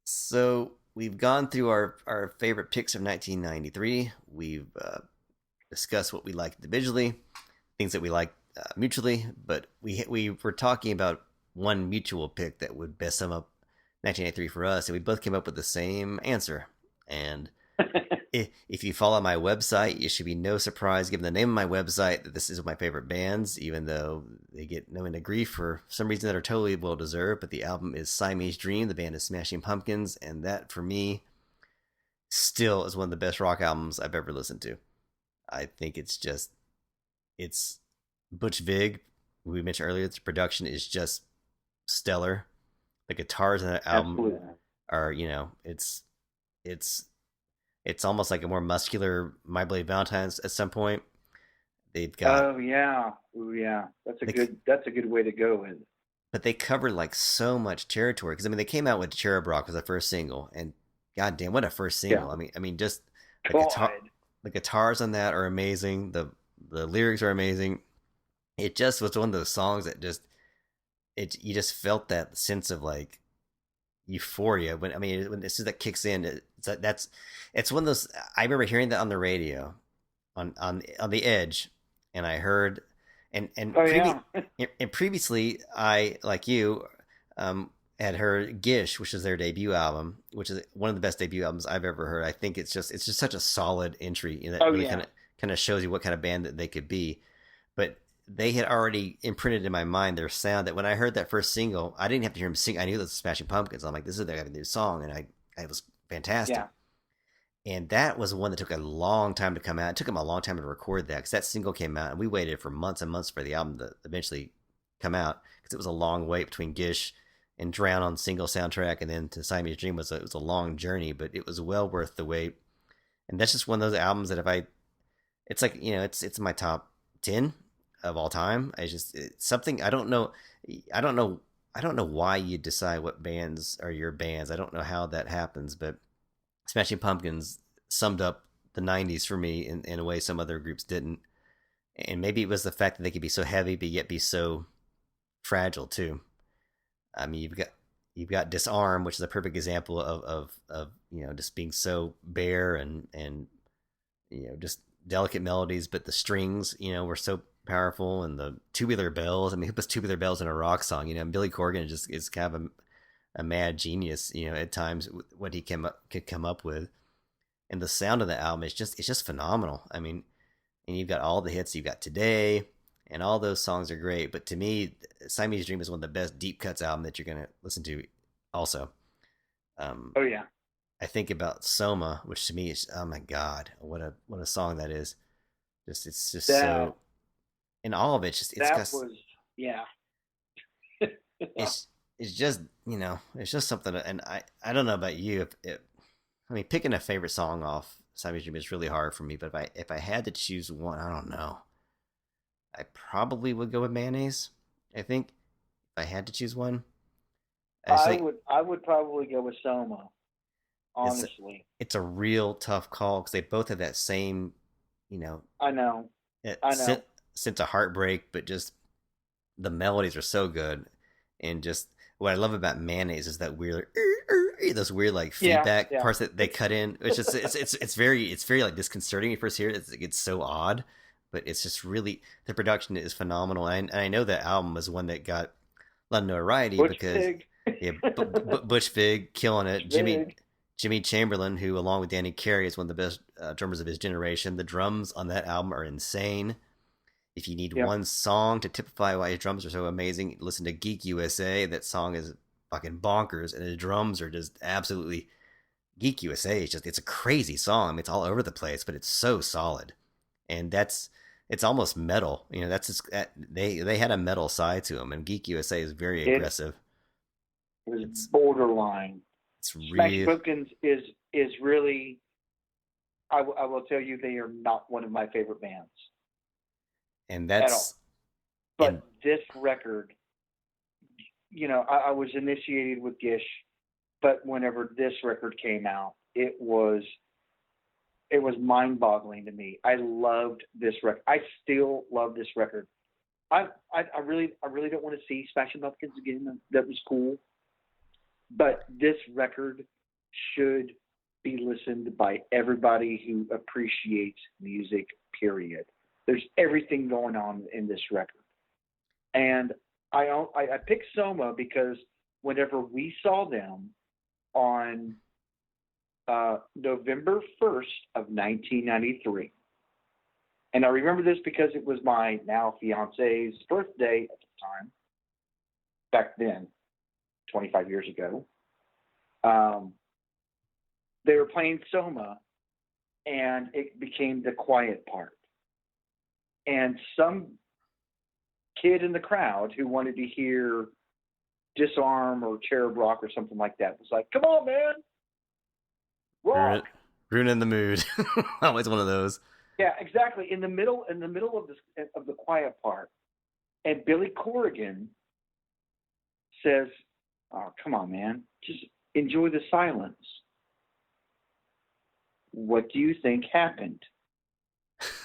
So we've gone through our favorite picks of 1993. We've discussed what we liked individually, things that we liked mutually, but we were talking about one mutual pick that would best sum up 1983 for us, and we both came up with the same answer. And if you follow my website, it should be no surprise, given the name of my website, that this is my favorite bands, even though they get no end of grief for some reason that are totally well deserved. But the album is Siamese Dream. The band is Smashing Pumpkins, and that for me still is one of the best rock albums I've ever listened to. I think it's Butch Vig. We mentioned earlier, the production is just stellar. The guitars in that album Absolutely. are, it's almost like a more muscular My Blade Valentine's at some point. They've got Oh yeah. Oh yeah. That's a good way to go with it. but they covered like so much territory because I mean they came out with Cherub Rock was the first single, and goddamn, what a first single! Yeah. I mean just the God. the guitars on that are amazing. The lyrics are amazing. it just was one of those songs that just it you just felt that sense of like euphoria when I mean when as soon as that kicks in, that's it's one of those. I remember hearing that on the radio on the Edge, and I heard Oh yeah. and previously I like you had heard Gish, which is their debut album, which is one of the best debut albums I've ever heard. I think it's just such a solid entry, and that Oh really yeah. kind of shows you what kind of band that they could be. But they had already imprinted in my mind their sound that when I heard that first single, I didn't have to hear them sing. I knew that was Smashing Pumpkins. I'm like, this is their new song, and I was fantastic. Yeah. And that was one that took a long time to come out. It took them a long time to record that because that single came out, and we waited for months and months for the album to eventually come out because it was a long wait between Gish and Drown on single soundtrack, and then to Siamese Dream it was a long journey, but it was well worth the wait. And that's just one of those albums that if I, it's like it's my top 10 of all time. I just it's something I don't know, I don't know, I don't know why you decide what bands are your bands. I don't know how that happens, but Smashing Pumpkins summed up the '90s for me in a way some other groups didn't. And maybe it was the fact that they could be so heavy, but yet be so fragile too. I mean, you've got Disarm, which is a perfect example of just being so bare and just delicate melodies, but the strings were so powerful, and the tubular bells. I mean, who puts tubular bells in a rock song? And Billy Corgan just is kind of a mad genius. At times what he could come up with, and the sound of the album is just phenomenal. I mean, and you've got all the hits. You've got Today, and all those songs are great. But to me, Siamese Dream is one of the best deep cuts album that you're gonna listen to. Also, Oh yeah. I think about Soma, which to me is, oh my god, what a song that is. Just it's just That so, and all of it just it's that got was yeah. it's just it's just something. And I don't know about you, if I mean picking a favorite song off Siamese Dream is really hard for me. But if I had to choose one, I don't know. I probably would go with Mayonnaise. I think if I had to choose one, I just think I would probably go with Soma, it's honestly. it's a real tough call because they both have that same, you know, I know. I sense, know. sense of heartbreak, but just the melodies are so good, and just what I love about Mayonnaise is that weird, those weird like Yeah, feedback yeah. parts that they cut in. It's just it's very like disconcerting at first. Here it's so odd, but it's just really the production is phenomenal. And I know that album was one that got a lot of notoriety Butch because Pig. yeah, Bush Vig killing Butch it. Pig. Jimmy Chamberlain, who along with Danny Carey is one of the best drummers of his generation. The drums on that album are insane. If you need Yep. one song to typify why his drums are so amazing, listen to Geek USA. That song is fucking bonkers, and the drums are just absolutely Geek USA. It's a crazy song. I mean, it's all over the place, but it's so solid, and it's almost metal. That's just, they had a metal side to them, and Geek USA is very It aggressive. was It's borderline. it's Smashing real, Pumpkins is really. I will tell you, they are not one of my favorite bands and at all. that's and But this record, I was initiated with Gish, but whenever this record came out, it was mind-boggling to me. I loved this record. I still love this record. I really don't want to see Smashing Pumpkins again. That was cool, but this record should be listened by everybody who appreciates music. Period. There's everything going on in this record, and I picked Soma because whenever we saw them on November 1st of 1993. And I remember this because it was my now fiance's birthday at the time, back then, 25 years ago. They were playing Soma, and it became the quiet part. And some kid in the crowd who wanted to hear Disarm or Cherub Rock or something like that was like, "Come on, man, rock!" ruining the mood. Always one of those. Yeah, exactly. In the middle of the quiet part, and Billy Corrigan says, "Oh, come on, man, just enjoy the silence." What do you think happened?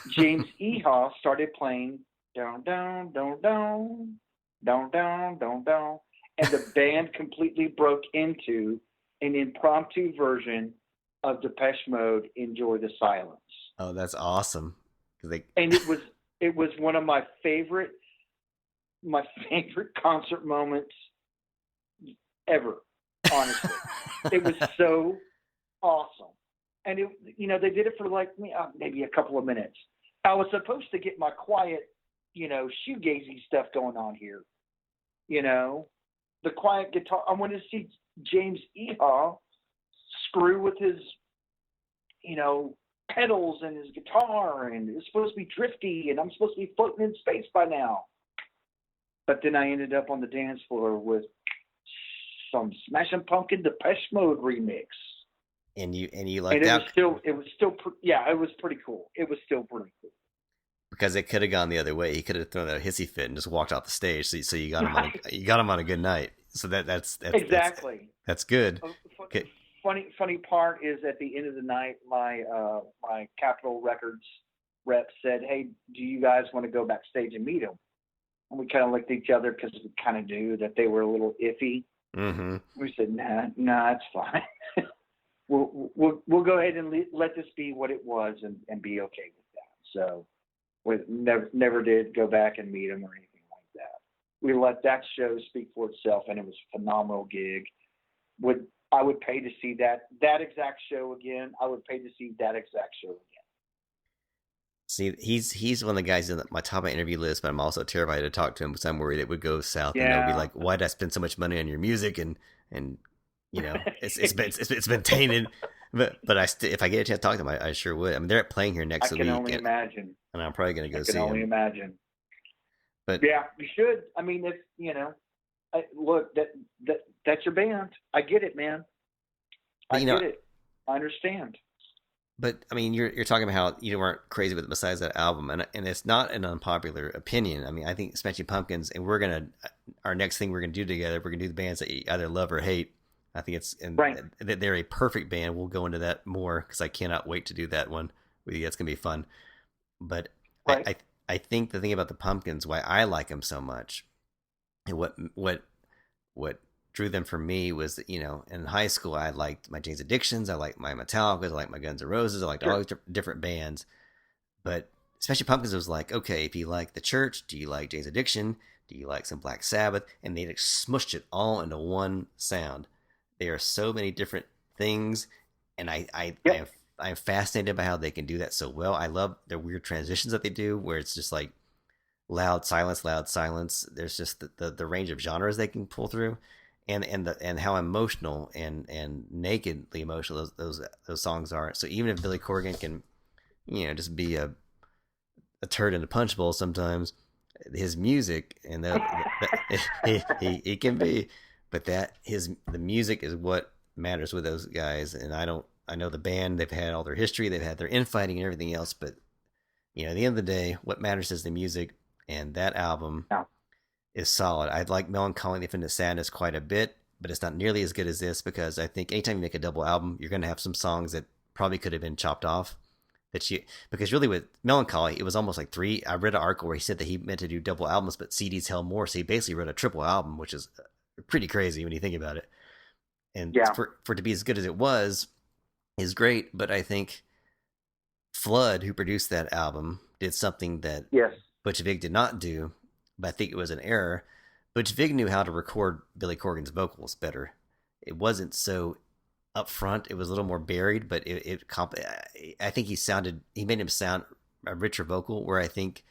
James Eha started playing down, down, down, down, down, down, down, down, and the band completely broke into an impromptu version of Depeche Mode, "Enjoy the Silence," Oh, that's awesome. 'Cause they and it was one of my favorite concert moments ever. Honestly, it was so awesome, and they did it for like maybe a couple of minutes. I was supposed to get my quiet, shoegazy stuff going on here. You know, the quiet guitar. I wanted to see James Eha screw with his, pedals and his guitar, and it's supposed to be drifty, and I'm supposed to be floating in space by now. But then I ended up on the dance floor with some Smashing Pumpkin Depeche Mode remix. And you And lucked out it was pretty cool. It was still pretty cool. because it could have gone the other way. He could have thrown a hissy fit and just walked off the stage. So you got him on you got him on a good night. So that's Exactly. that's good. Okay. Funny part is at the end of the night, my Capitol Records rep said, "Hey, do you guys want to go backstage and meet him?" And we kind of looked at each other because we kind of knew that they were a little iffy. Mm-hmm. We said, "Nah, it's fine. we'll go ahead and let this be what it was and be okay with that." So we never did go back and meet him or anything like that. We let that show speak for itself, and it was a phenomenal gig. I would pay to see that exact show again. I would pay to see that exact show again. See, he's one of the guys in my top of my interview list, but I'm also terrified to talk to him because I'm worried it would go south and they'll be like, "Why did I spend so much money on your music?" And it's been tainted. But if I get a chance to talk to them, I sure would. I mean, they're playing here next week. I can only imagine. And I'm probably going to go see them. I can only him. imagine. But yeah, you should. I mean, look, that's your band. I get it, man. I get it. I understand. But I mean, you're talking about how you weren't crazy with it besides that album, and it's not an unpopular opinion. I mean, I think Smashing Pumpkins, and our next thing we're gonna do together, we're gonna do the bands that you either love or hate. I think they're a perfect band. We'll go into that more because I cannot wait to do that one with you. That's gonna be fun. But right. I think the thing about the Pumpkins, why I like them so much, and what drew them for me was that, in high school I liked my Jane's Addictions, I liked my Metallicas, I liked my Guns N' Roses, I liked all these different bands. But especially Pumpkins was like, okay, if you like The Church, do you like Jane's Addiction? Do you like some Black Sabbath? And they smushed it all into one sound. There are so many different things, and I am fascinated by how they can do that so well. I love their weird transitions that they do, where it's just like loud silence. There's just the range of genres they can pull through. And how emotional and nakedly emotional those songs are. So even if Billy Corgan can, just be a turd in a punch bowl sometimes, his music and he can be, but the music is what matters with those guys. And I know the band, they've had all their history, they've had their infighting and everything else, but at the end of the day, what matters is the music, and that album. Yeah. Is solid. I like Melancholy and the Infinite Sadness quite a bit, but it's not nearly as good as this because I think anytime you make a double album, you're going to have some songs that probably could have been chopped off. Because really with Melancholy, it was almost like three. I read an article where he said that he meant to do double albums, but CDs held more, so he basically wrote a triple album, which is pretty crazy when you think about it. And for it to be as good as it was, is great. But I think Flood, who produced that album, did something that Butch Vig did not do. But I think it was an error. Butch Vig knew how to record Billy Corgan's vocals better. It wasn't so upfront. It was a little more buried, but I think he made him sound a richer vocal, where I think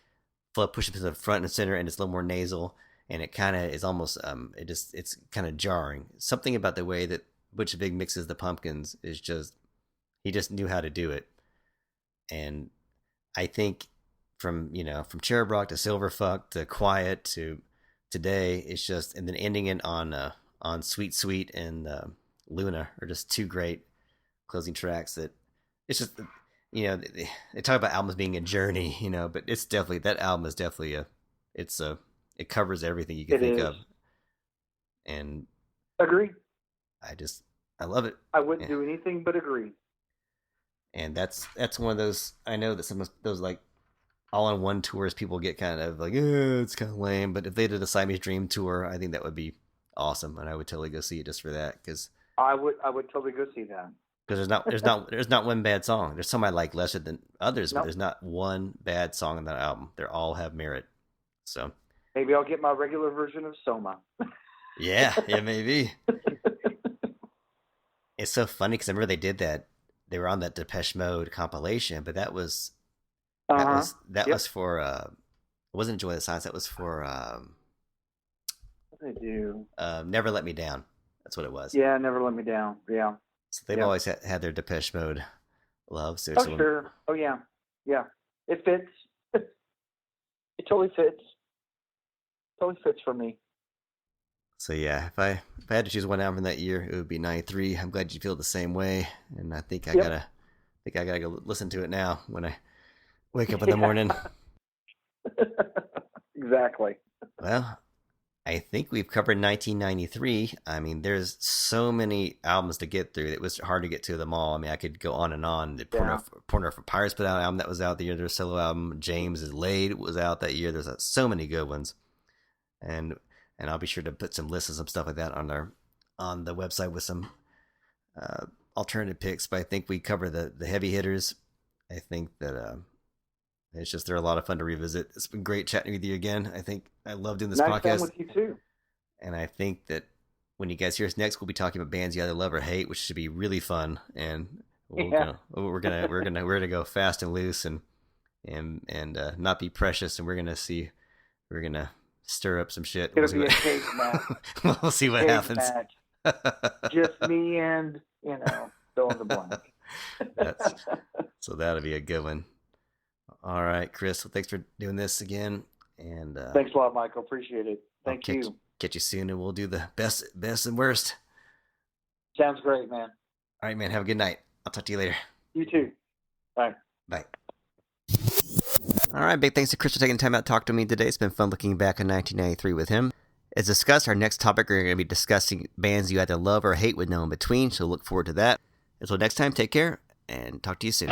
Flood pushed him to the front and center, and it's a little more nasal, and it kind of is almost, it's kind of jarring. Something about the way that Butch Vig mixes the Pumpkins is he just knew how to do it. And I think, from Cherub Rock to Silverfuck to Quiet to Today, it's just, and then ending it on Sweet Sweet and Luna are just two great closing tracks. That it's just, they talk about albums being a journey, but it's definitely, that album is definitely it covers everything you can think of. And agree. I love it. I wouldn't do anything but agree. And that's one of those, I know that some of those like all on one tours, people get kind of like, it's kind of lame. But if they did a Siamese Dream tour, I think that would be awesome, and I would totally go see it just for that. Because I would totally go see that. Because there's not one bad song. There's some I like lesser than others, but Nope. there's not one bad song on that album. They all have merit. So Maybe I'll get my regular version of Soma. yeah, maybe. It's so funny because I remember they did that. They were on that Depeche Mode compilation, but that was Yep. was for it wasn't Enjoy the Silence. That was for What did they do? Never Let Me Down. That's what it was. Yeah, Never Let Me Down. Yeah. So they've Yep. always had their Depeche Mode love. So Sure. Oh yeah. Yeah. It fits. It totally fits. Totally fits for me. So yeah, if I had to choose one album from that year, it would be '93. I'm glad you feel the same way, and I think I gotta go listen to it now when I wake up in the morning. Exactly. Well, I think we've covered 1993. I mean, there's so many albums to get through. It was hard to get to them all. I mean, I could go on and on. The Porno for Pirates put out an album that was out the year. Their solo album, James is Laid, was out that year. There's so many good ones, and I'll be sure to put some lists and some stuff like that on the website with some alternative picks. But I think we cover the heavy hitters. I think that it's just they're a lot of fun to revisit. It's been great chatting with you again. I think I love doing this nice podcast with you too. And I think that when you guys hear us next, we'll be talking about bands you either love or hate, which should be really fun. And we're gonna go fast and loose and not be precious. And we're gonna stir up some shit. It'll be a cage match. We'll see what happens. Just me and fill in the blank. So that'll be a good one. All right, Chris. Well, thanks for doing this again. And thanks a lot, Michael. Appreciate it. Thank you. Catch you soon, and we'll do the best and worst. Sounds great, man. All right, man. Have a good night. I'll talk to you later. You too. Bye. Bye. All right, big thanks to Chris for taking time out to talk to me today. It's been fun looking back on 1993 with him. As discussed, our next topic, we're going to be discussing bands you either love or hate with no in between, so look forward to that. Until next time, take care, and talk to you soon.